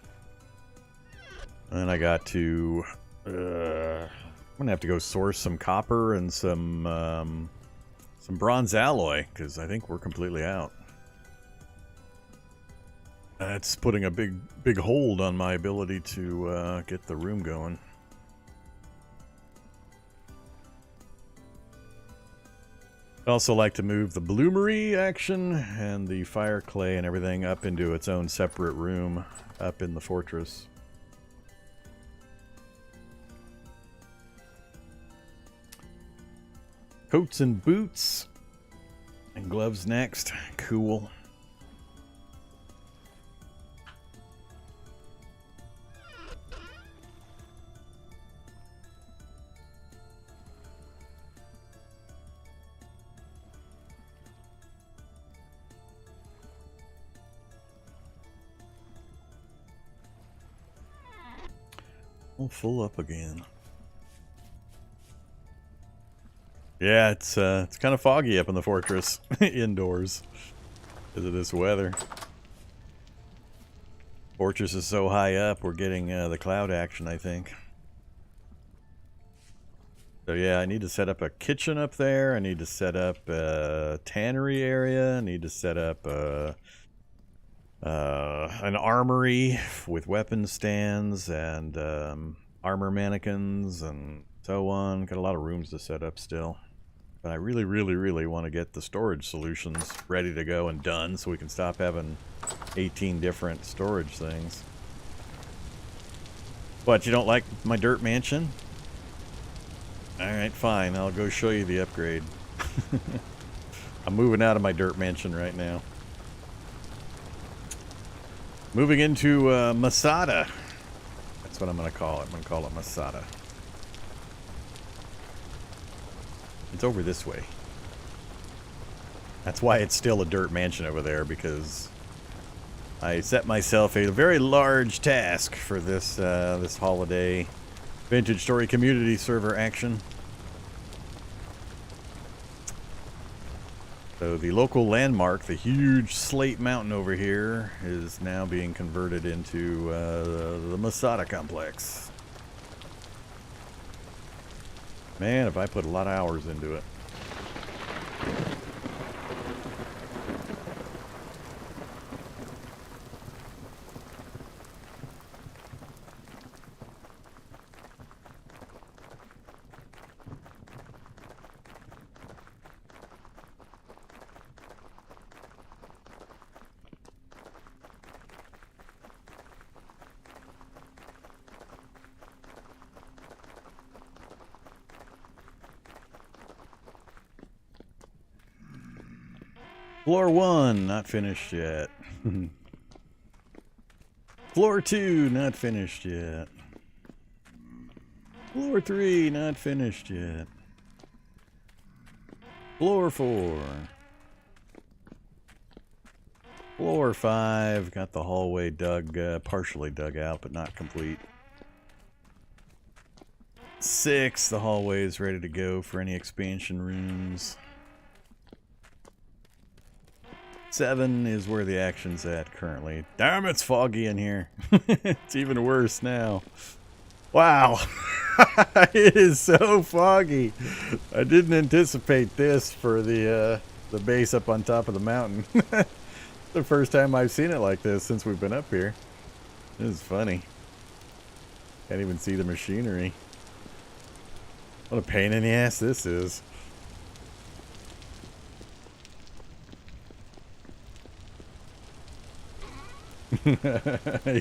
And I got to... I'm going to have to go source some copper and some bronze alloy, because I think we're completely out. That's putting a big hold on my ability to get the room going. I also like to move the bloomery action and the fire clay and everything up into its own separate room up in the fortress. Coats and boots. And gloves next. Cool. We'll full up again. Yeah, it's kind of foggy up in the fortress indoors because of this weather. Fortress is so high up, we're getting the cloud action, I think. So yeah, I need to set up a kitchen up there. I need to set up a tannery area. I need to set up an armory with weapon stands and armor mannequins and so on. Got a lot of rooms to set up still. But I really, really, really want to get the storage solutions ready to go and done so we can stop having 18 different storage things. What, you don't like my dirt mansion? Alright, fine. I'll go show you the upgrade. I'm moving out of my dirt mansion right now. Moving into Masada. That's what I'm going to call it. I'm going to call it Masada. It's over this way. That's why it's still a dirt mansion over there, because I set myself a very large task for this this holiday Vintage Story community server action. So the local landmark, the huge slate mountain over here, is now being converted into the Masada complex. Man, have I put a lot of hours into it. Floor 1, not finished yet. Floor 2, not finished yet. Floor 3, not finished yet. Floor 4. Floor 5, got the hallway dug, partially dug out, but not complete. 6, the hallway is ready to go for any expansion rooms. 7 is where the action's at currently. Damn, it's foggy in here. It's even worse now. Wow. It is so foggy. I didn't anticipate this for the base up on top of the mountain. The first time I've seen it like this since we've been up here. This is funny. Can't even see the machinery. What a pain in the ass this is.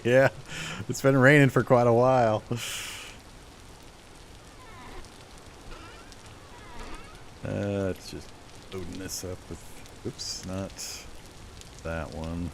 Yeah, it's been raining for quite a while. It's just loading this up with, oops, not that one.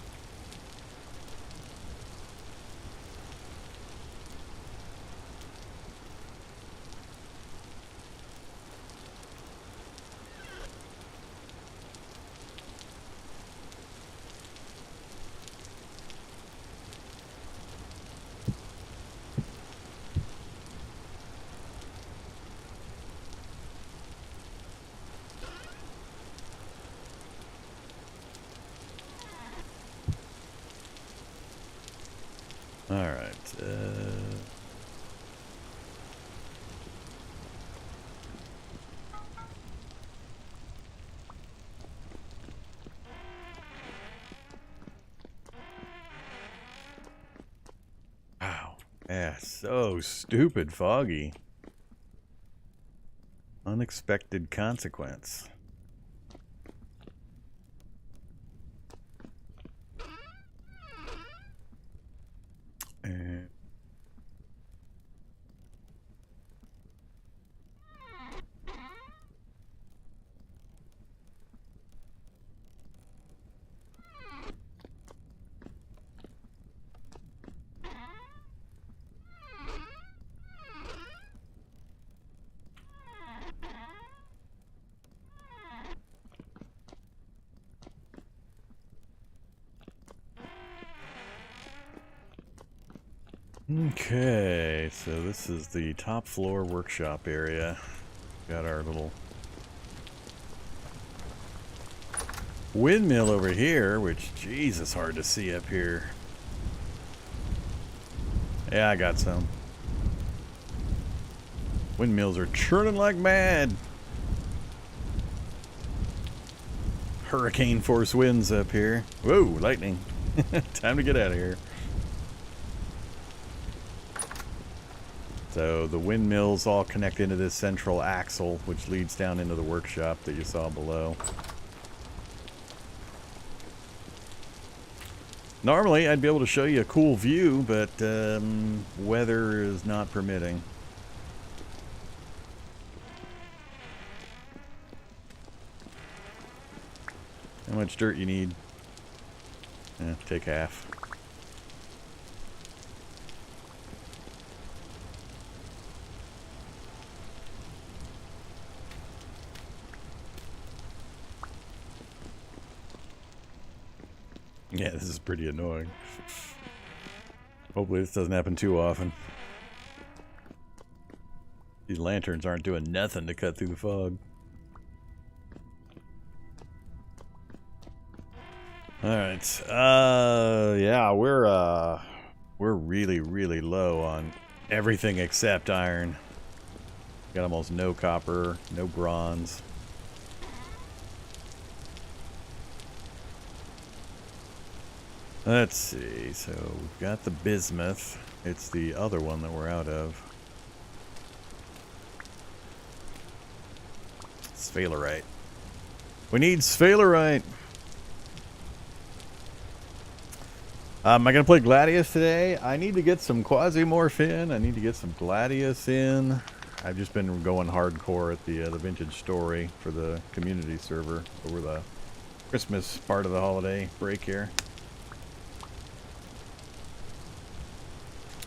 Alright, wow. Yeah, so stupid foggy. Unexpected consequence. Okay, so this is the top floor workshop area. Got our little windmill over here, which, Jesus, hard to see up here. Yeah, I got some. Windmills are churning like mad. Hurricane force winds up here. Whoa, lightning. Time to get out of here. So the windmills all connect into this central axle, which leads down into the workshop that you saw below. Normally, I'd be able to show you a cool view, but weather is not permitting. How much dirt you need? Take half. Yeah, this is pretty annoying. Hopefully this doesn't happen too often. These lanterns aren't doing nothing to cut through the fog. Alright, yeah, we're really, really low on everything except iron. Got almost no copper, no bronze. Let's see, so we've got the bismuth. It's the other one that we're out of. Sphalerite. We need sphalerite! Am I going to play Gladius today? I need to get some Quasimorph in. I need to get some Gladius in. I've just been going hardcore at the Vintage Story for the community server over the Christmas part of the holiday break here.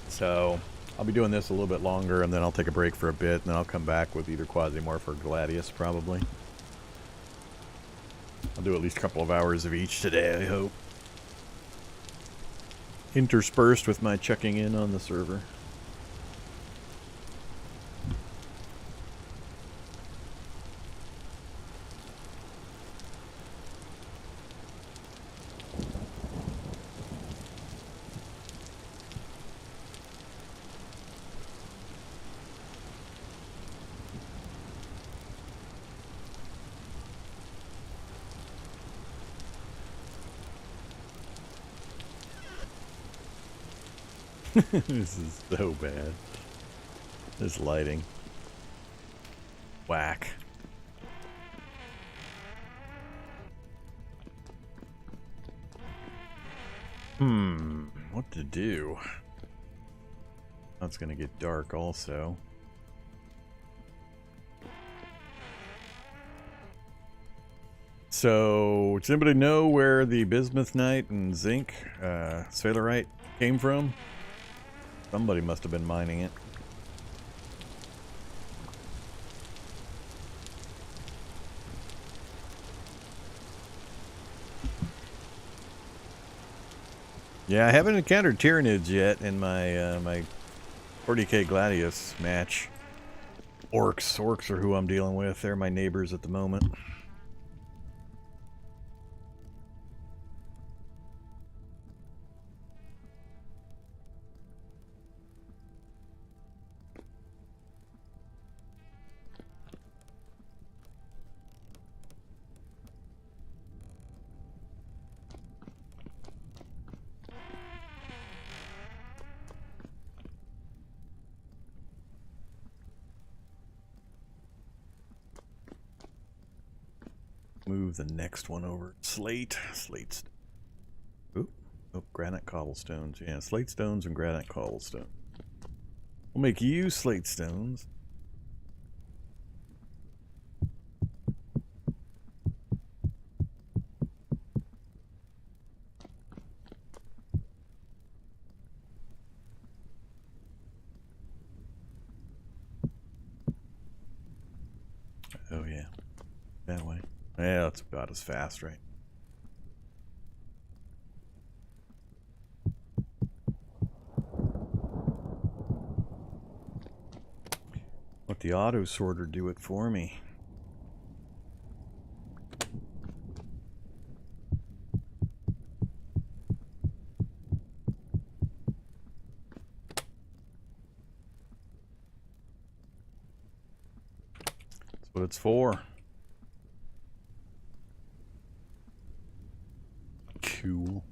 So I'll be doing this a little bit longer, and then I'll take a break for a bit, and then I'll come back with either Quasimorph or Gladius, probably. I'll do at least a couple of hours of each today, I hope. Interspersed with my checking in on the server. This is so bad. This lighting. Whack. What to do? Oh, it's gonna get dark also. So, does anybody know where the bismuthnite and zinc, sphalerite came from? Somebody must have been mining it. Yeah, I haven't encountered Tyranids yet in my my 40k Gladius match. Orcs are who I'm dealing with. They're my neighbors at the moment. Move the next one over. Slate. Oop. Oh, granite cobblestones. Yeah, slate stones and granite cobblestone. We'll make you slate stones. Oh yeah, that way. Yeah, that's about as fast, right? the auto sorter do it for me. That's what it's for. Cool.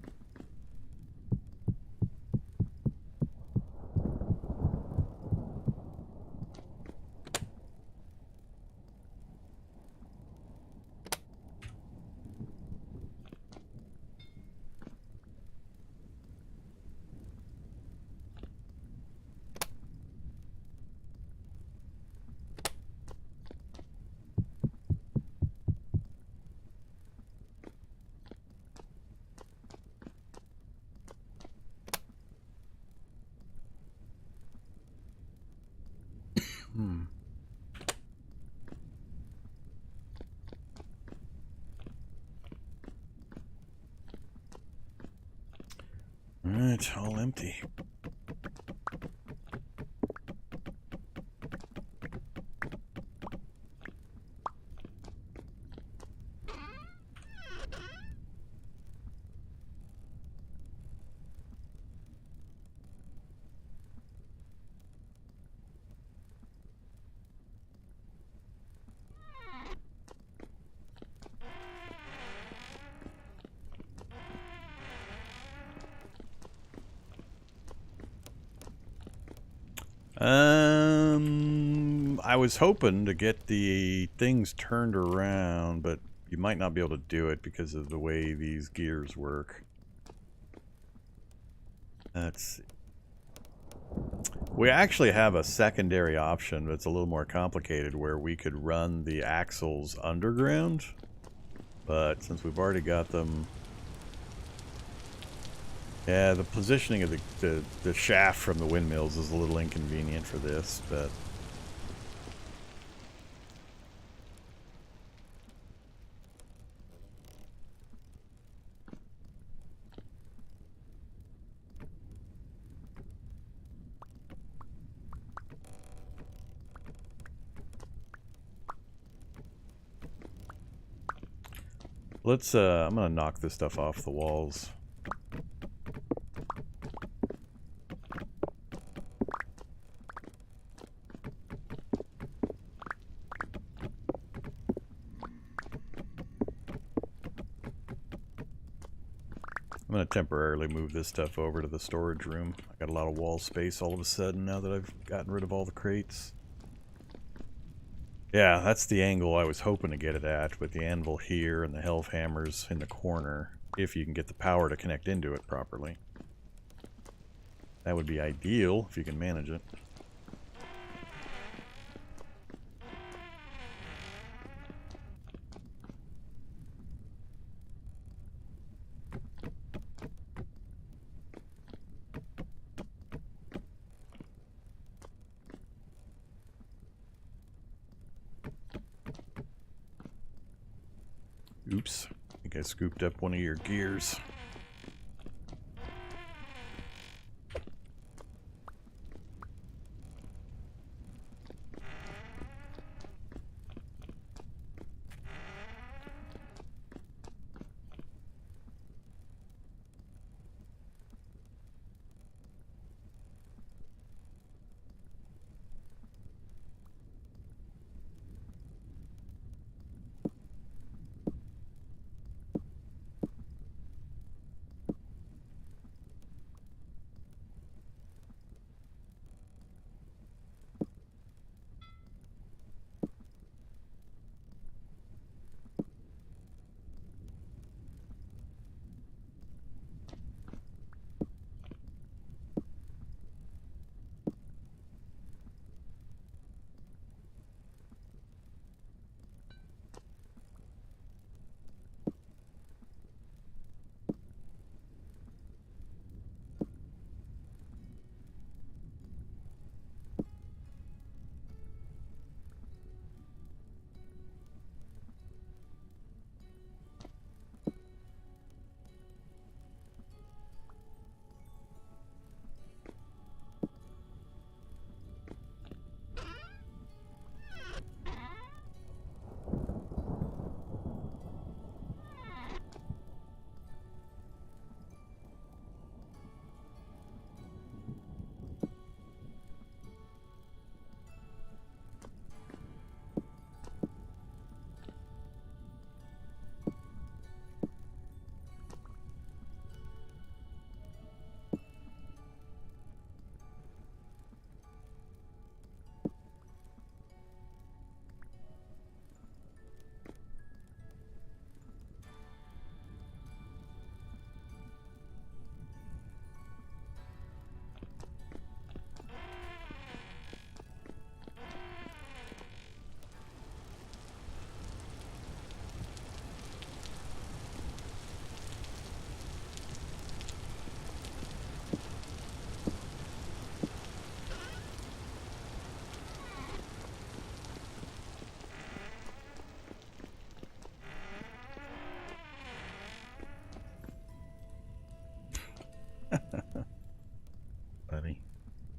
Alright, all empty. I was hoping to get the things turned around, but you might not be able to do it because of the way these gears work. Let's see. We actually have a secondary option that's a little more complicated where we could run the axles underground, but since we've already got them... Yeah, the positioning of the shaft from the windmills is a little inconvenient for this, but... Let's, I'm gonna knock this stuff off the walls. I'm going to temporarily move this stuff over to the storage room. I got a lot of wall space all of a sudden now that I've gotten rid of all the crates. Yeah, that's the angle I was hoping to get it at, with the anvil here and the health hammers in the corner, if you can get the power to connect into it properly. That would be ideal if you can manage it. Oops, I think I scooped up one of your gears.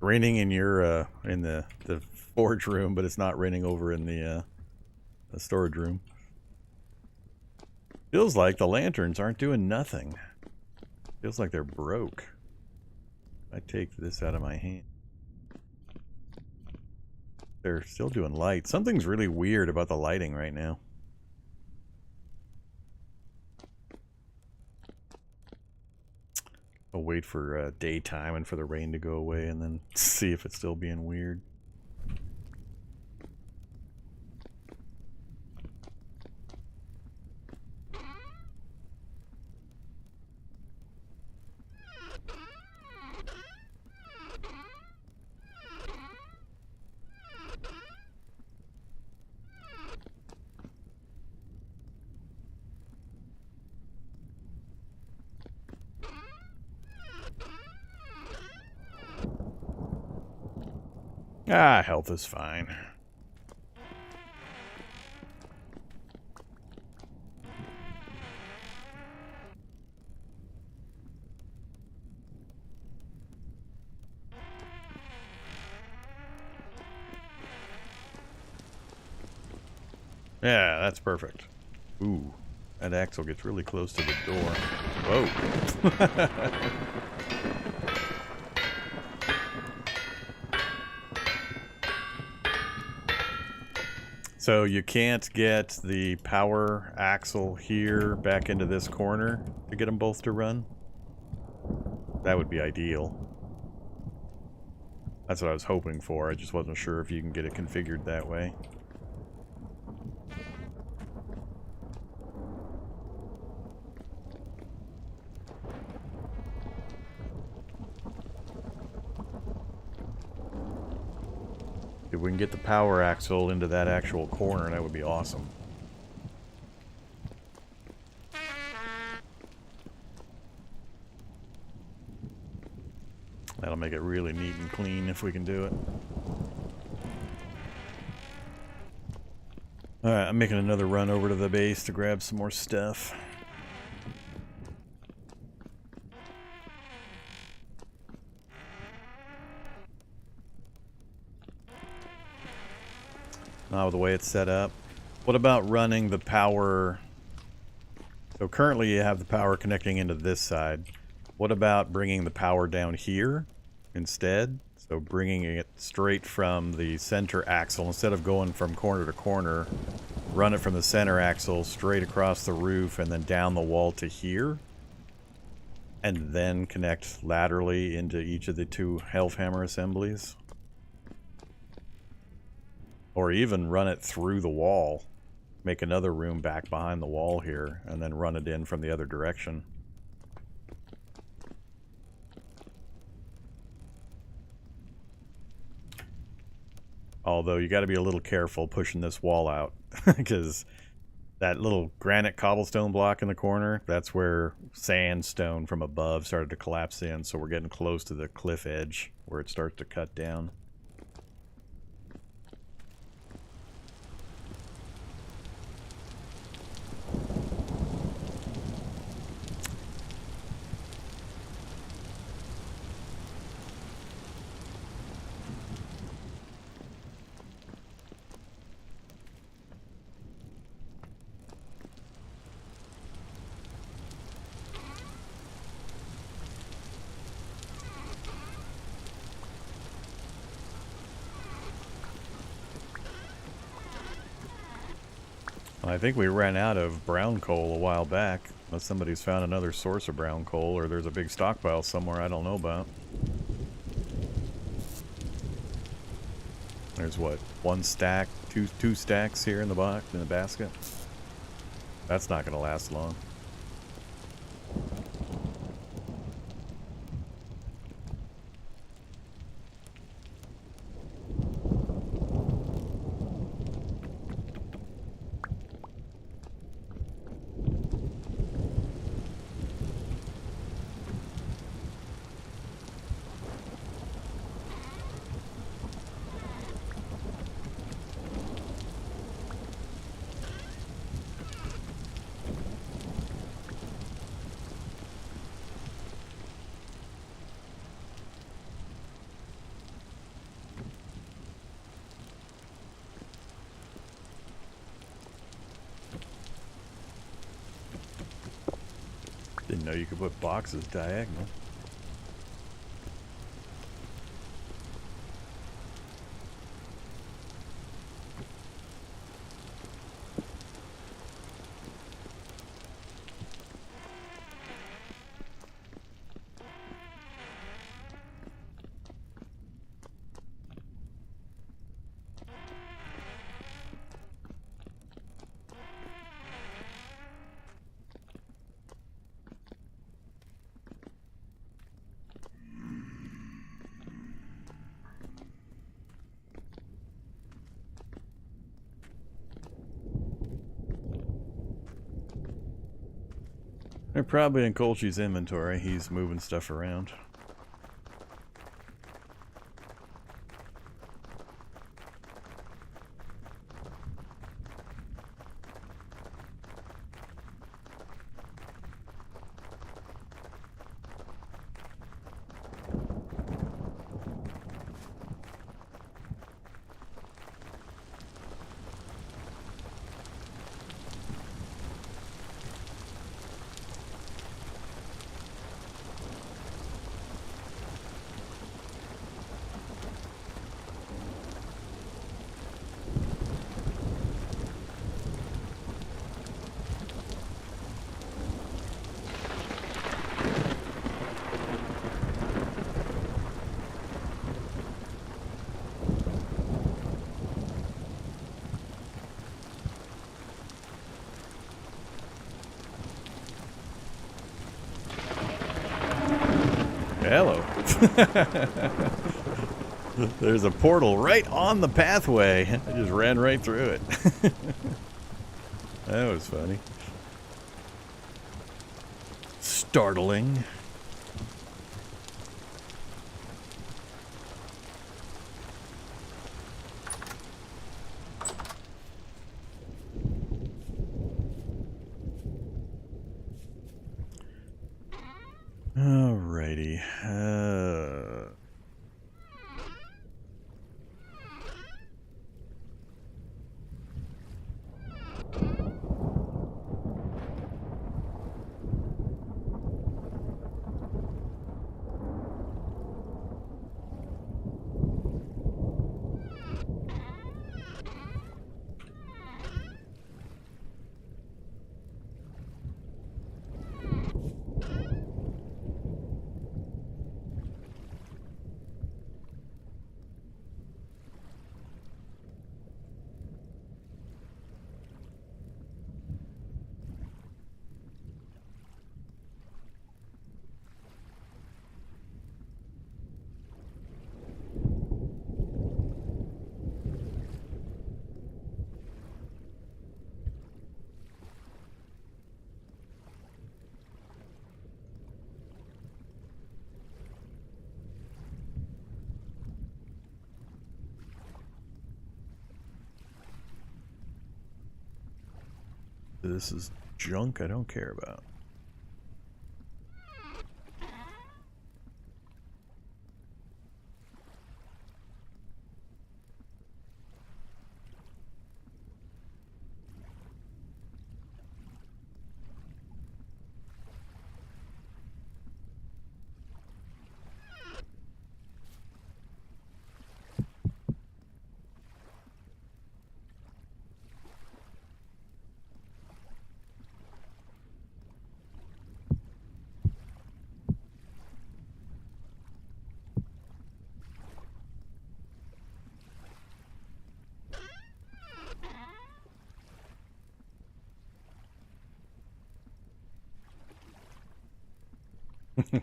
raining in your in the forge room, but it's not raining over in the storage room. Feels like the lanterns aren't doing nothing. Feels like they're broke. I take this out of my hand. They're still doing light. Something's really weird about the lighting right now. I'll wait for daytime and for the rain to go away and then see if it's still being weird. Ah, health is fine. Yeah, that's perfect. Ooh, that axle gets really close to the door. Whoa. So you can't get the power axle here back into this corner to get them both to run? That would be ideal. That's what I was hoping for. I just wasn't sure if you can get it configured that way. If we can get the power axle into that actual corner, that would be awesome. That'll make it really neat and clean if we can do it. Alright, I'm making another run over to the base to grab some more stuff. Not with the way it's set up. What about running the power? So currently you have the power connecting into this side. What about bringing the power down here instead? So bringing it straight from the center axle. Instead of going from corner to corner, run it from the center axle straight across the roof and then down the wall to here. And then connect laterally into each of the two Hellhammer assemblies. Or even run it through the wall. Make another room back behind the wall here, and then run it in from the other direction. Although you got to be a little careful pushing this wall out, because that little granite cobblestone block in the corner, that's where sandstone from above started to collapse in, so we're getting close to the cliff edge where it starts to cut down. I think we ran out of brown coal a while back, unless somebody's found another source of brown coal, or there's a big stockpile somewhere I don't know about. There's what, one stack, two stacks here in the box, in the basket? That's not going to last long. know you could put boxes diagonal. They're probably in Colchi's inventory. He's moving stuff around. Hello. There's a portal right on the pathway. I just ran right through it. That was funny. Startling. Alrighty. This is junk I don't care about.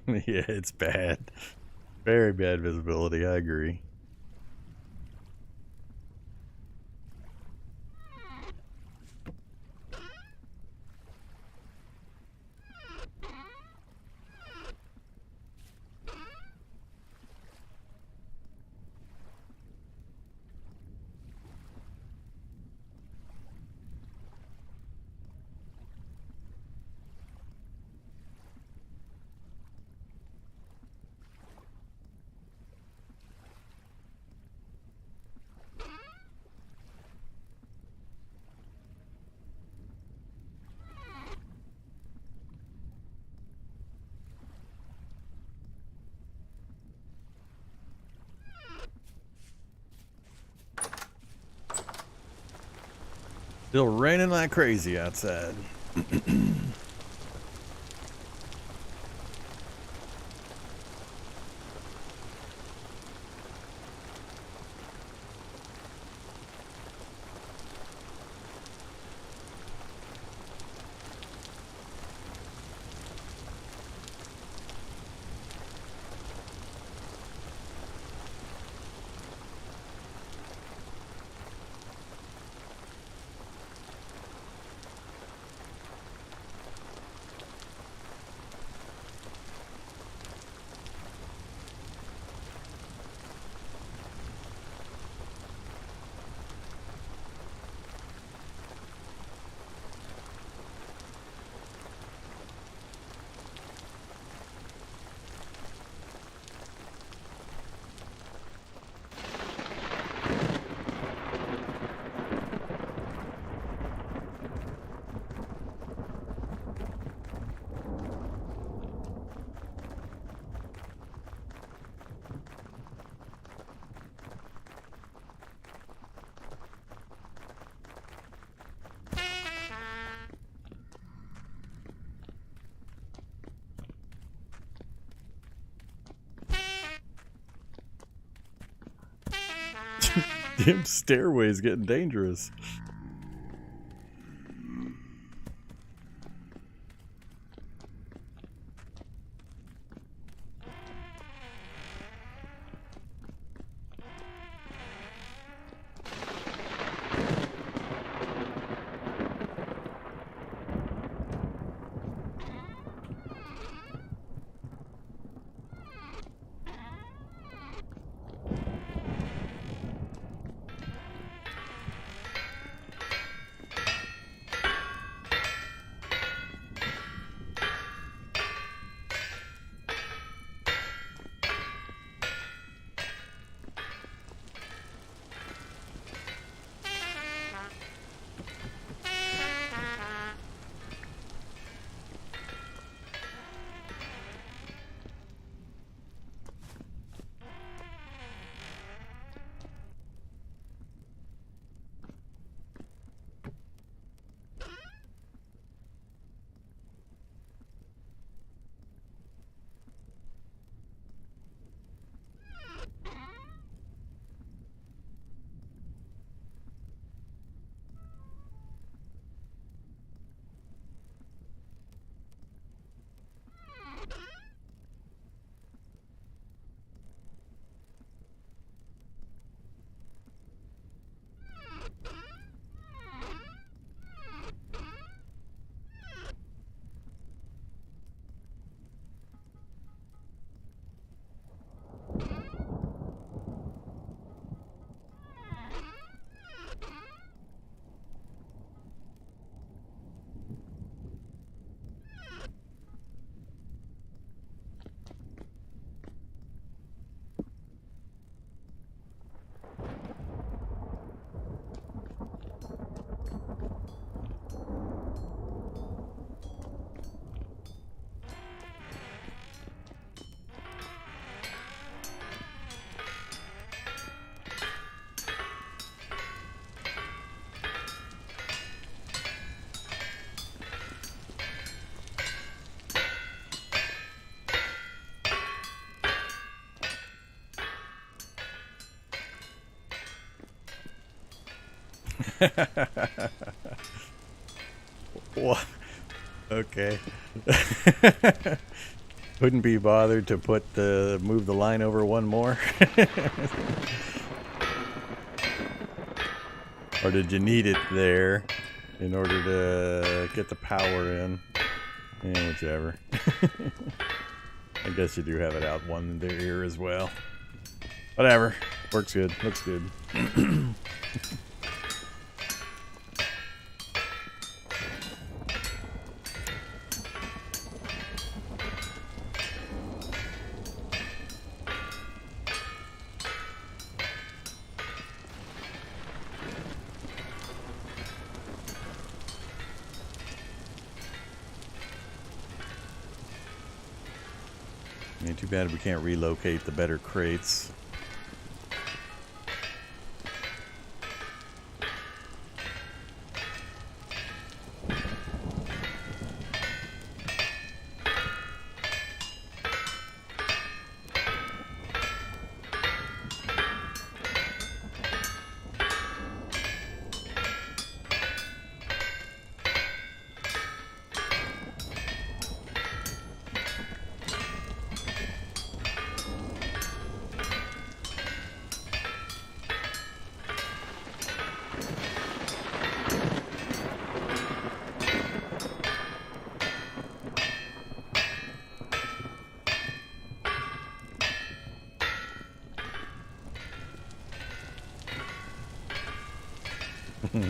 Yeah, it's bad. Very bad visibility, I agree. Still raining like crazy outside. Damn stairway's getting dangerous. What? Okay. Couldn't be bothered to move the line over one more? Or did you need it there in order to get the power in? Yeah, whichever. I guess you do have it out one ear as well. Whatever. Works good. Looks good. Yeah, too bad we can't relocate the better crates.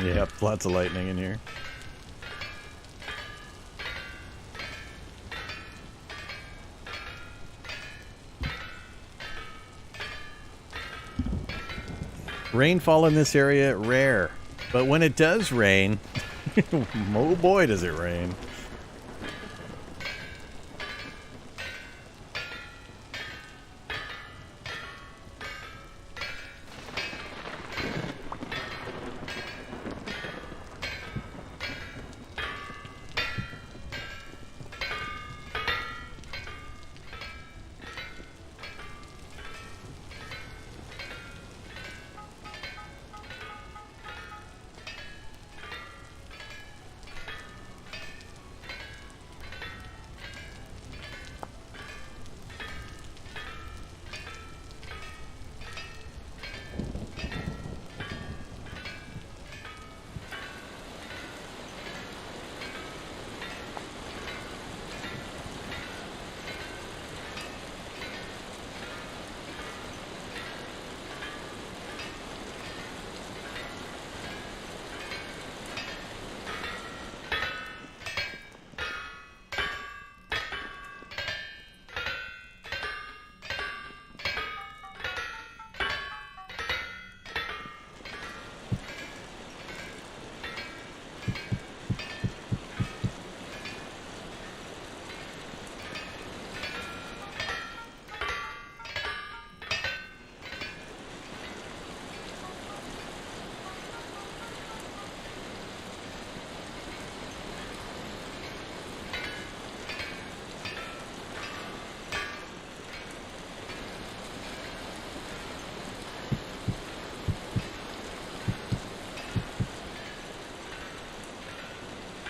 Yep, lots of lightning in here. Rainfall in this area, rare. But when it does rain, oh boy does it rain.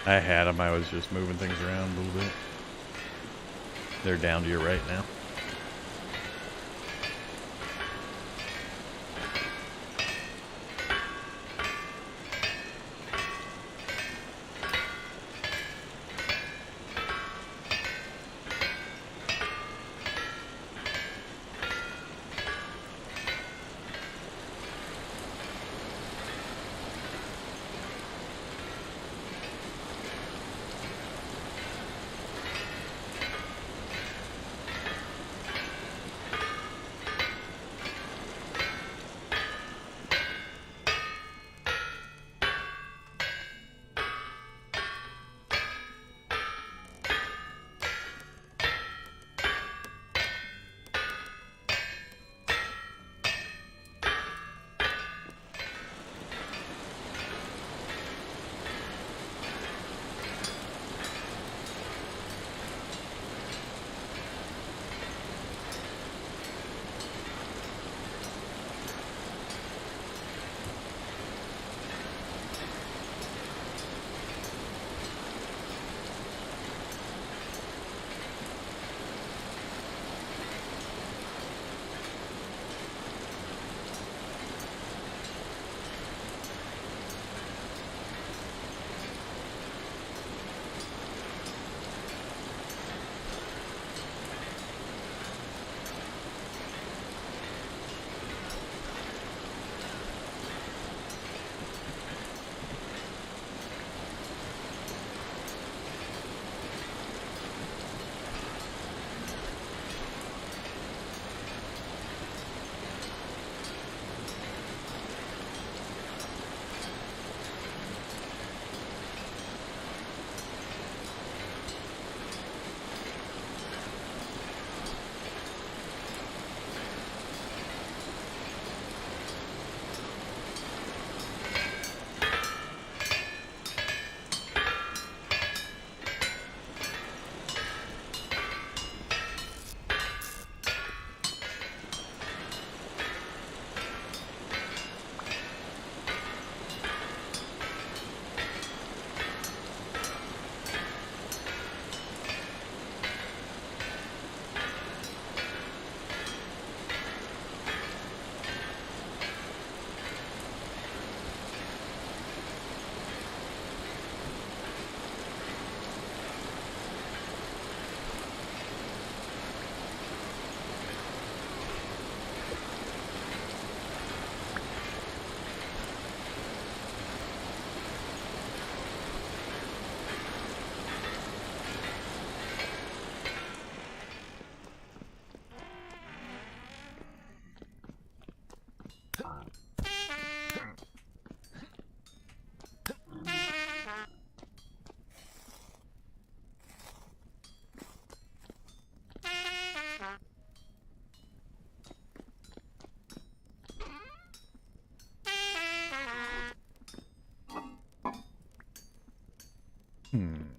I had them. I was just moving things around a little bit. They're down to your right now. Hmm.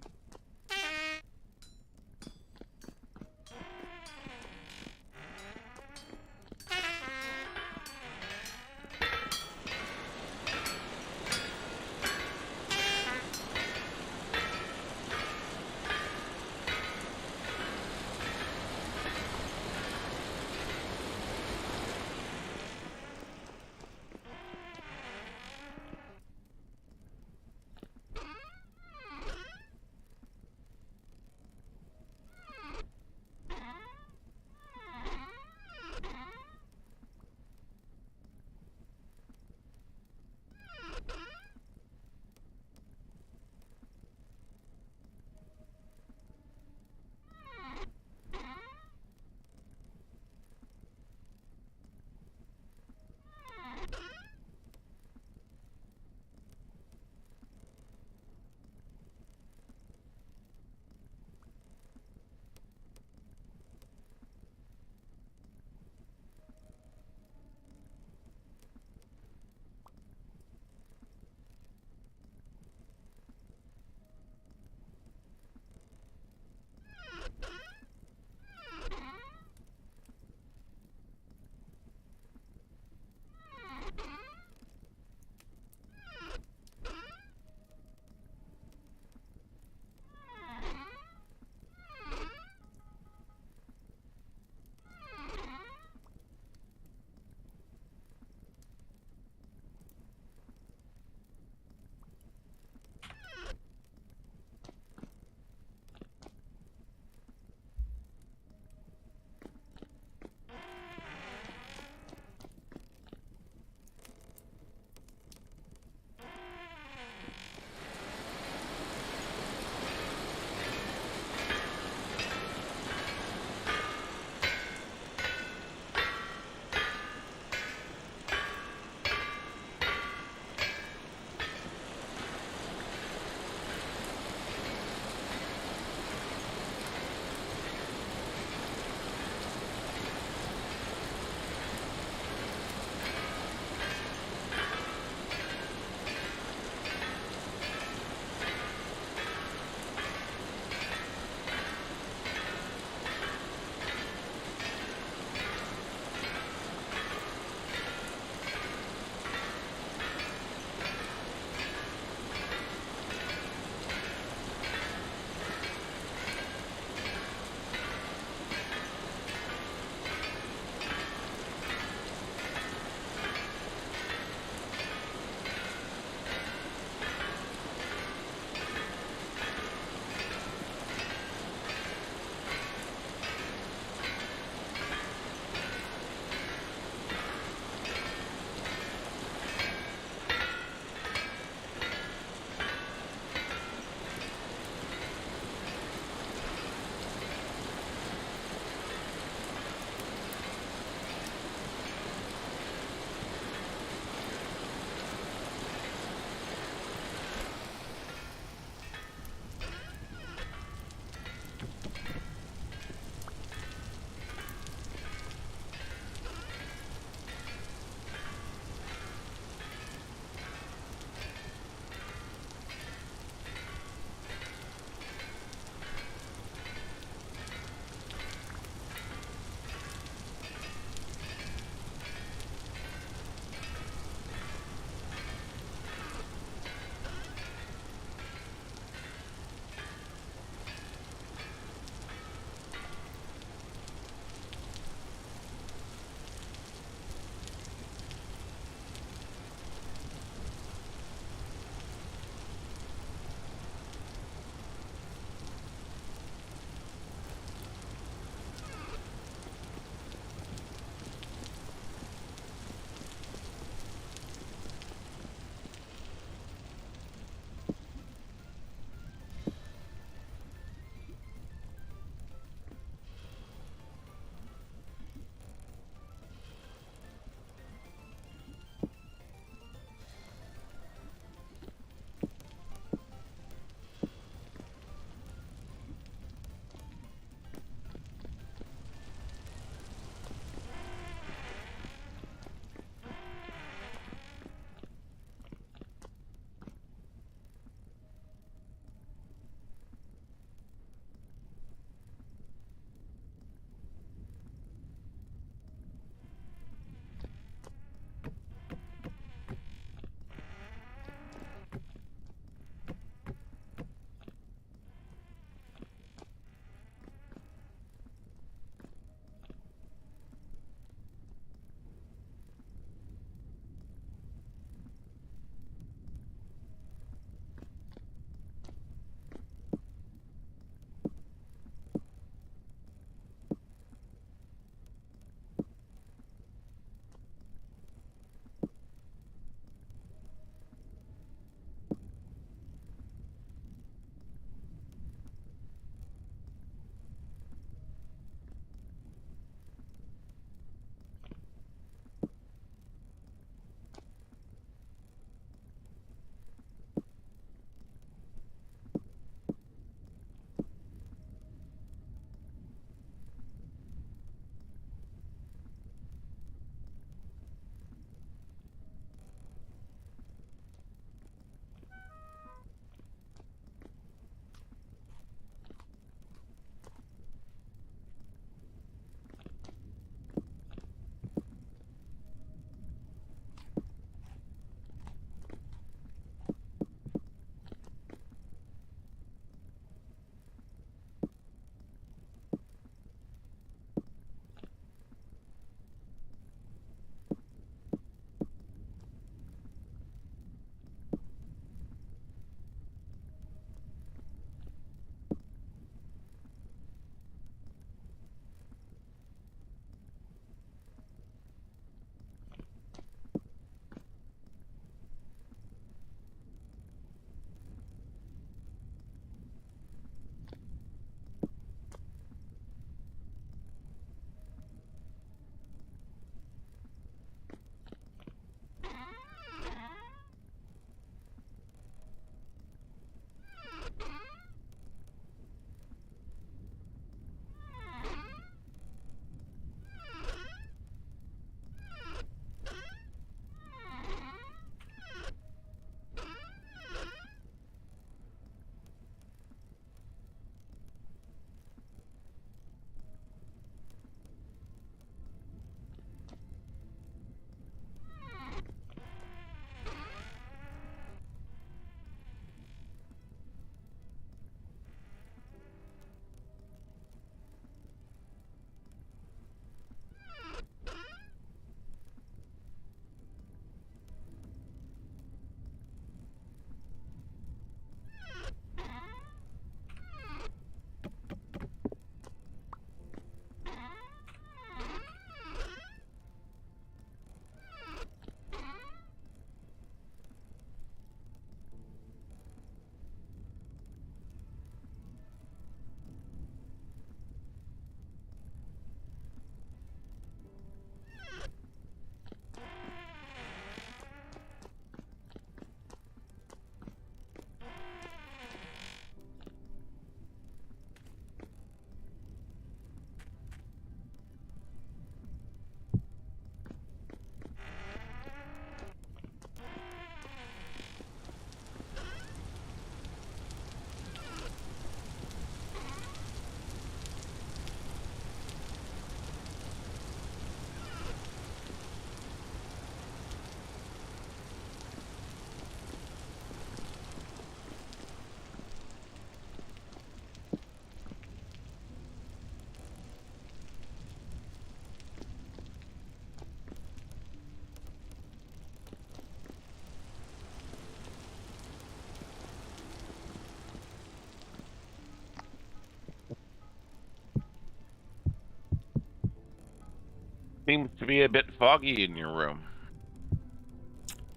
Seems to be a bit foggy in your room.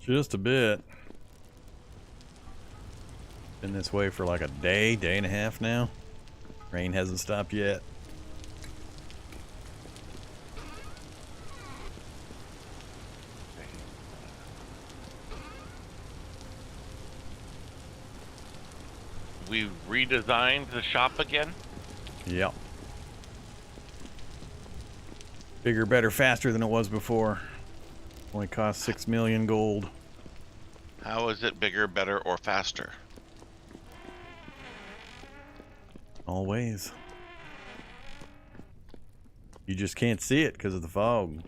Just a bit. Been this way for like a day and a half now. Rain hasn't stopped yet. We redesigned the shop again. Yep. Bigger, better, faster than it was before. Only cost 6 million gold. How is it bigger, better, or faster? Always. You just can't see it because of the fog.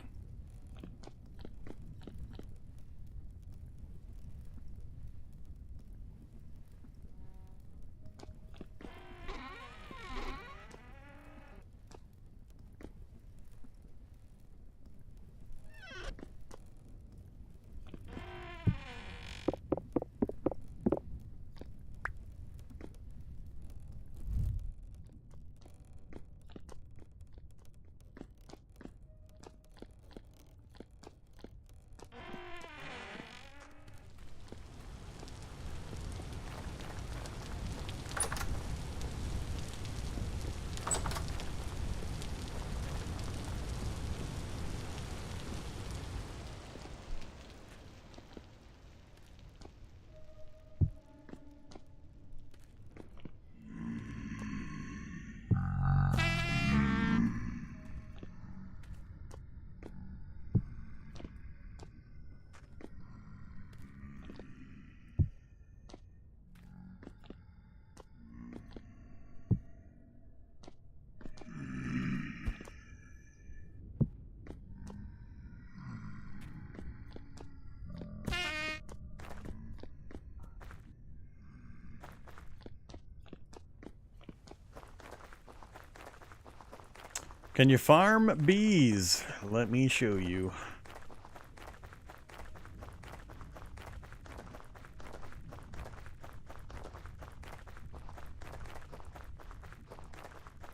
Can you farm bees? Let me show you.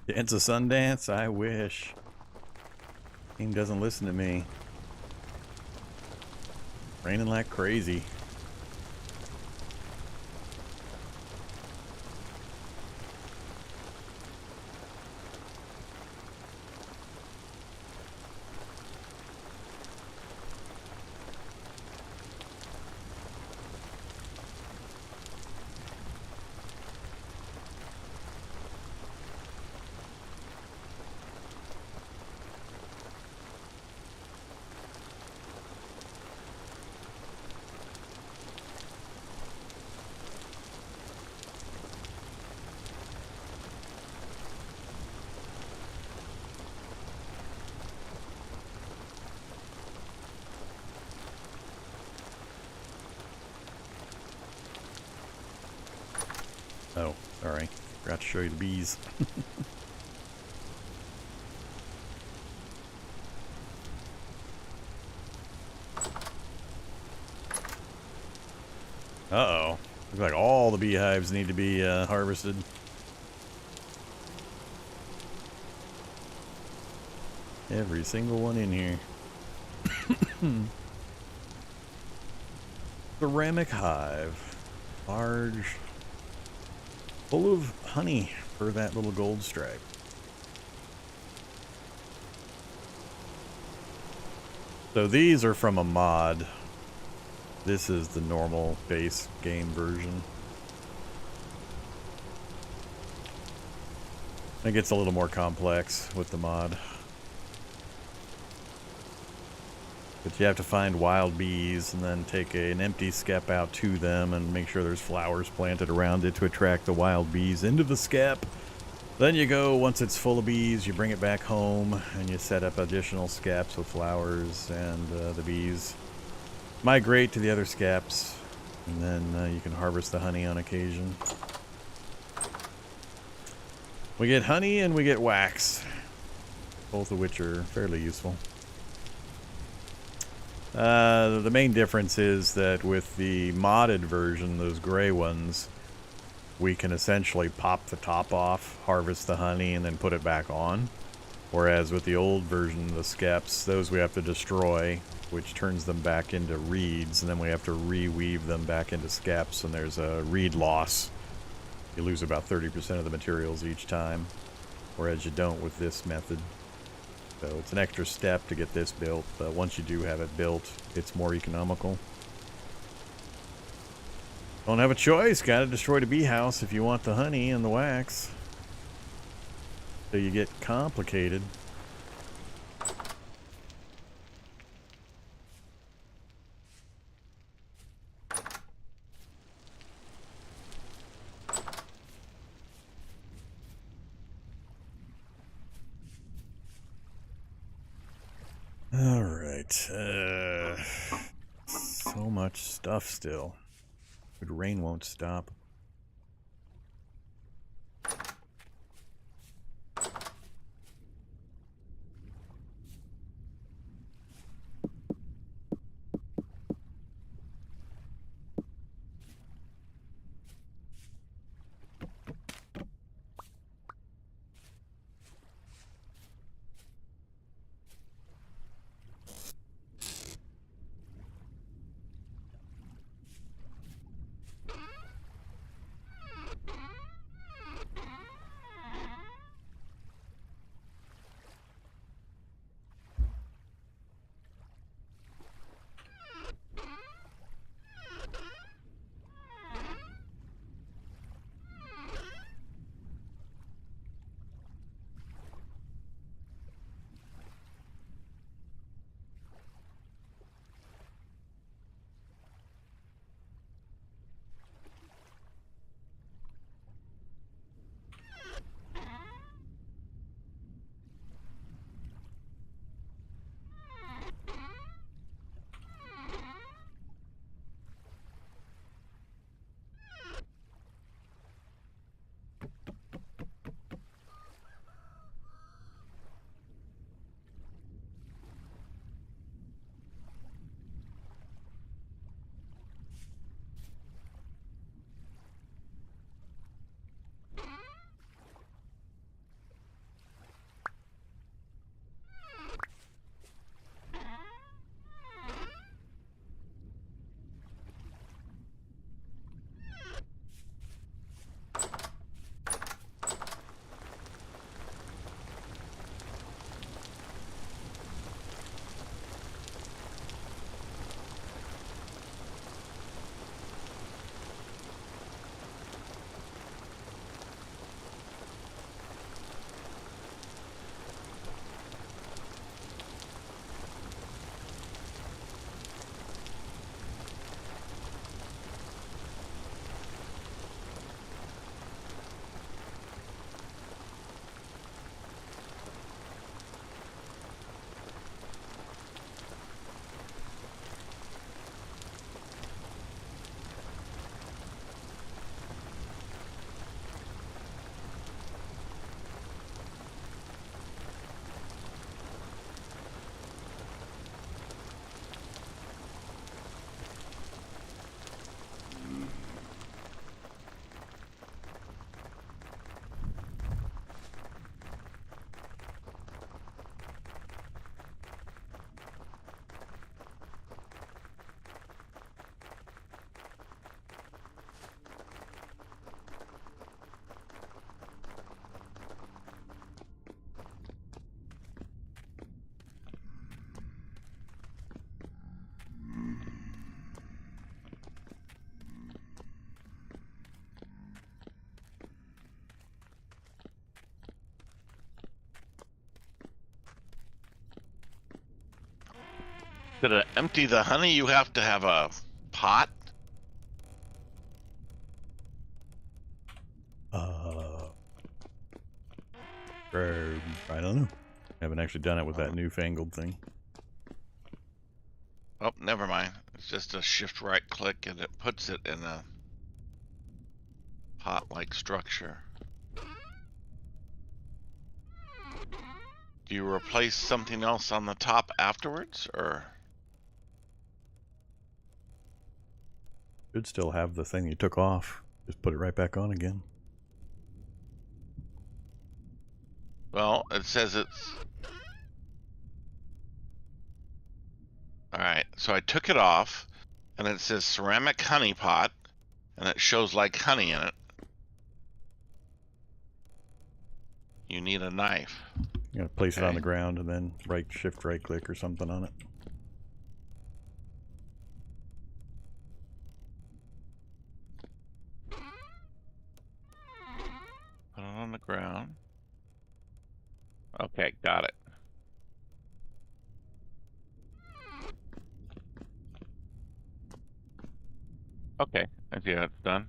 Dance a Sundance? I wish. Game doesn't listen to me. Raining like crazy. Oh, sorry. Forgot to show you the bees. Uh-oh. Looks like all the beehives need to be harvested. Every single one in here. Ceramic hive. Large. Full of honey for that little gold stripe. So these are from a mod. This is the normal base game version. It gets a little more complex with the mod. But you have to find wild bees and then take an empty skep out to them and make sure there's flowers planted around it to attract the wild bees into the skep. Then you go, once it's full of bees, you bring it back home and you set up additional skeps with flowers, and the bees migrate to the other skeps, and then you can harvest the honey on occasion. We get honey and we get wax, both of which are fairly useful. The main difference is that with the modded version, those gray ones, we can essentially pop the top off, harvest the honey, and then put it back on. Whereas with the old version, the skeps, those we have to destroy, which turns them back into reeds, and then we have to reweave them back into skeps, and there's a reed loss. You lose about 30% of the materials each time, whereas you don't with this method. So it's an extra step to get this built, but once you do have it built, it's more economical. Don't have a choice, gotta destroy the bee house if you want the honey and the wax. So you get complicated. Alright, so much stuff still. But rain won't stop. To empty the honey, you have to have a pot. I don't know. Haven't actually done it with that newfangled thing. Oh, never mind. It's just a shift right click and it puts it in a pot-like structure. Do you replace something else on the top afterwards, or? Should still have the thing you took off. Just put it right back on again. Well, it says it's... Alright, so I took it off, and it says ceramic honey pot, and it shows like honey in it. You need a knife. You gotta place it on Okay. the ground and then shift right click or something on it. Put it on the ground. Okay, got it. Okay, I see how it's done.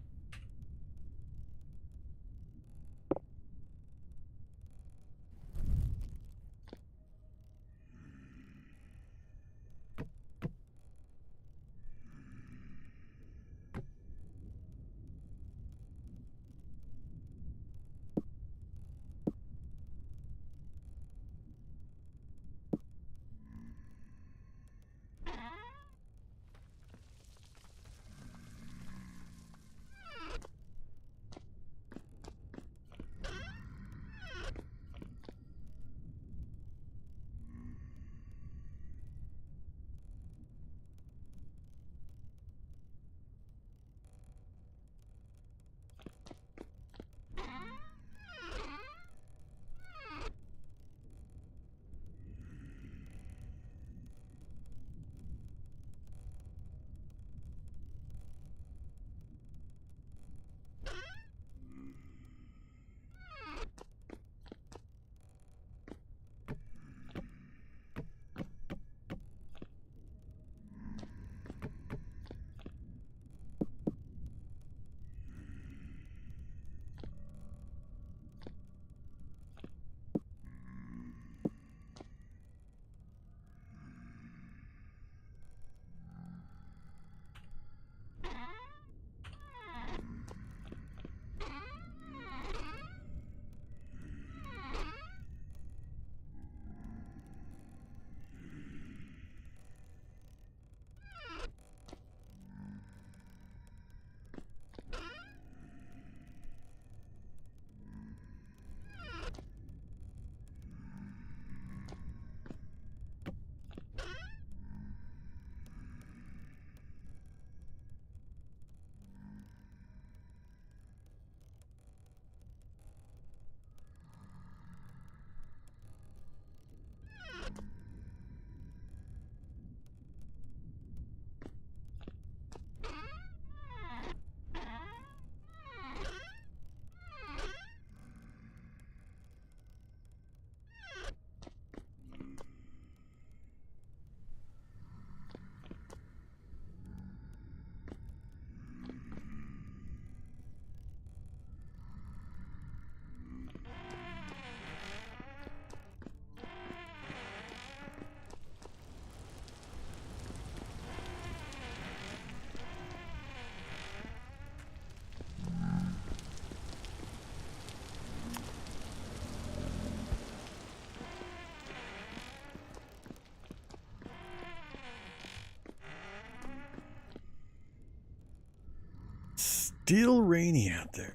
Still rainy out there.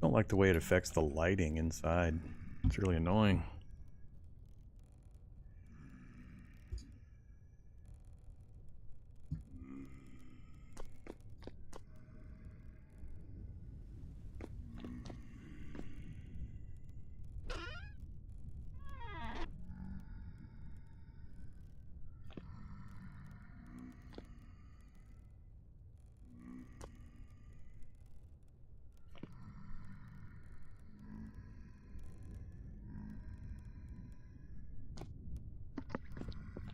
Don't like the way it affects the lighting inside. It's really annoying.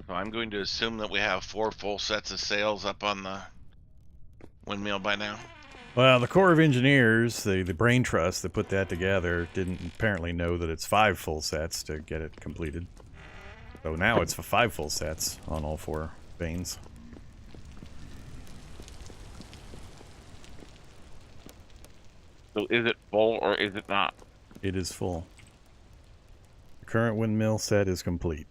So I'm going to assume that we have 4 full sets of sails up on the windmill by now. Well, the Corps of Engineers, the brain trust that put that together, didn't apparently know that it's 5 full sets to get it completed. So now it's for 5 full sets on all 4 vanes. So is it full or is it not? It is full. The current windmill set is complete.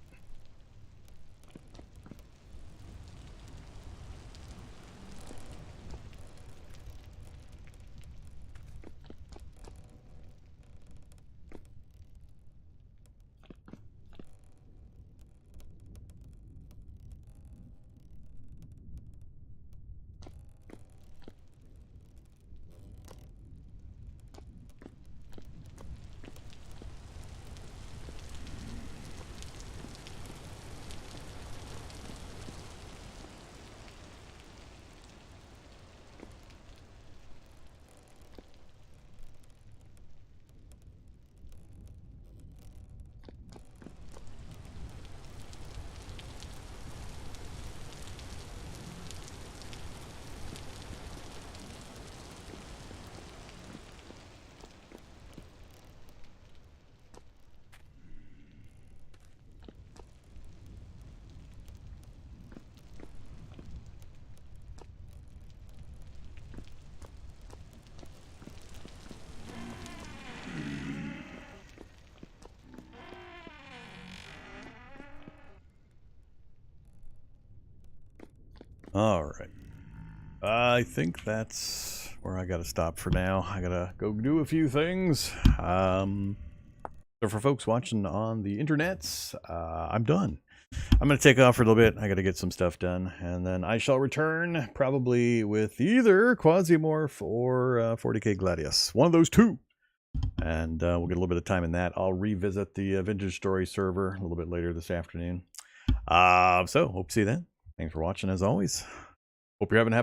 All right. I think that's where I got to stop for now. I got to go do a few things. So for folks watching on the internets, I'm done. I'm going to take off for a little bit. I got to get some stuff done. And then I shall return probably with either Quasimorph or 40k Gladius. One of those two. And we'll get a little bit of time in that. I'll revisit the Vintage Story server a little bit later this afternoon. So hope to see you then. Thanks for watching as always. Hope you're having a happy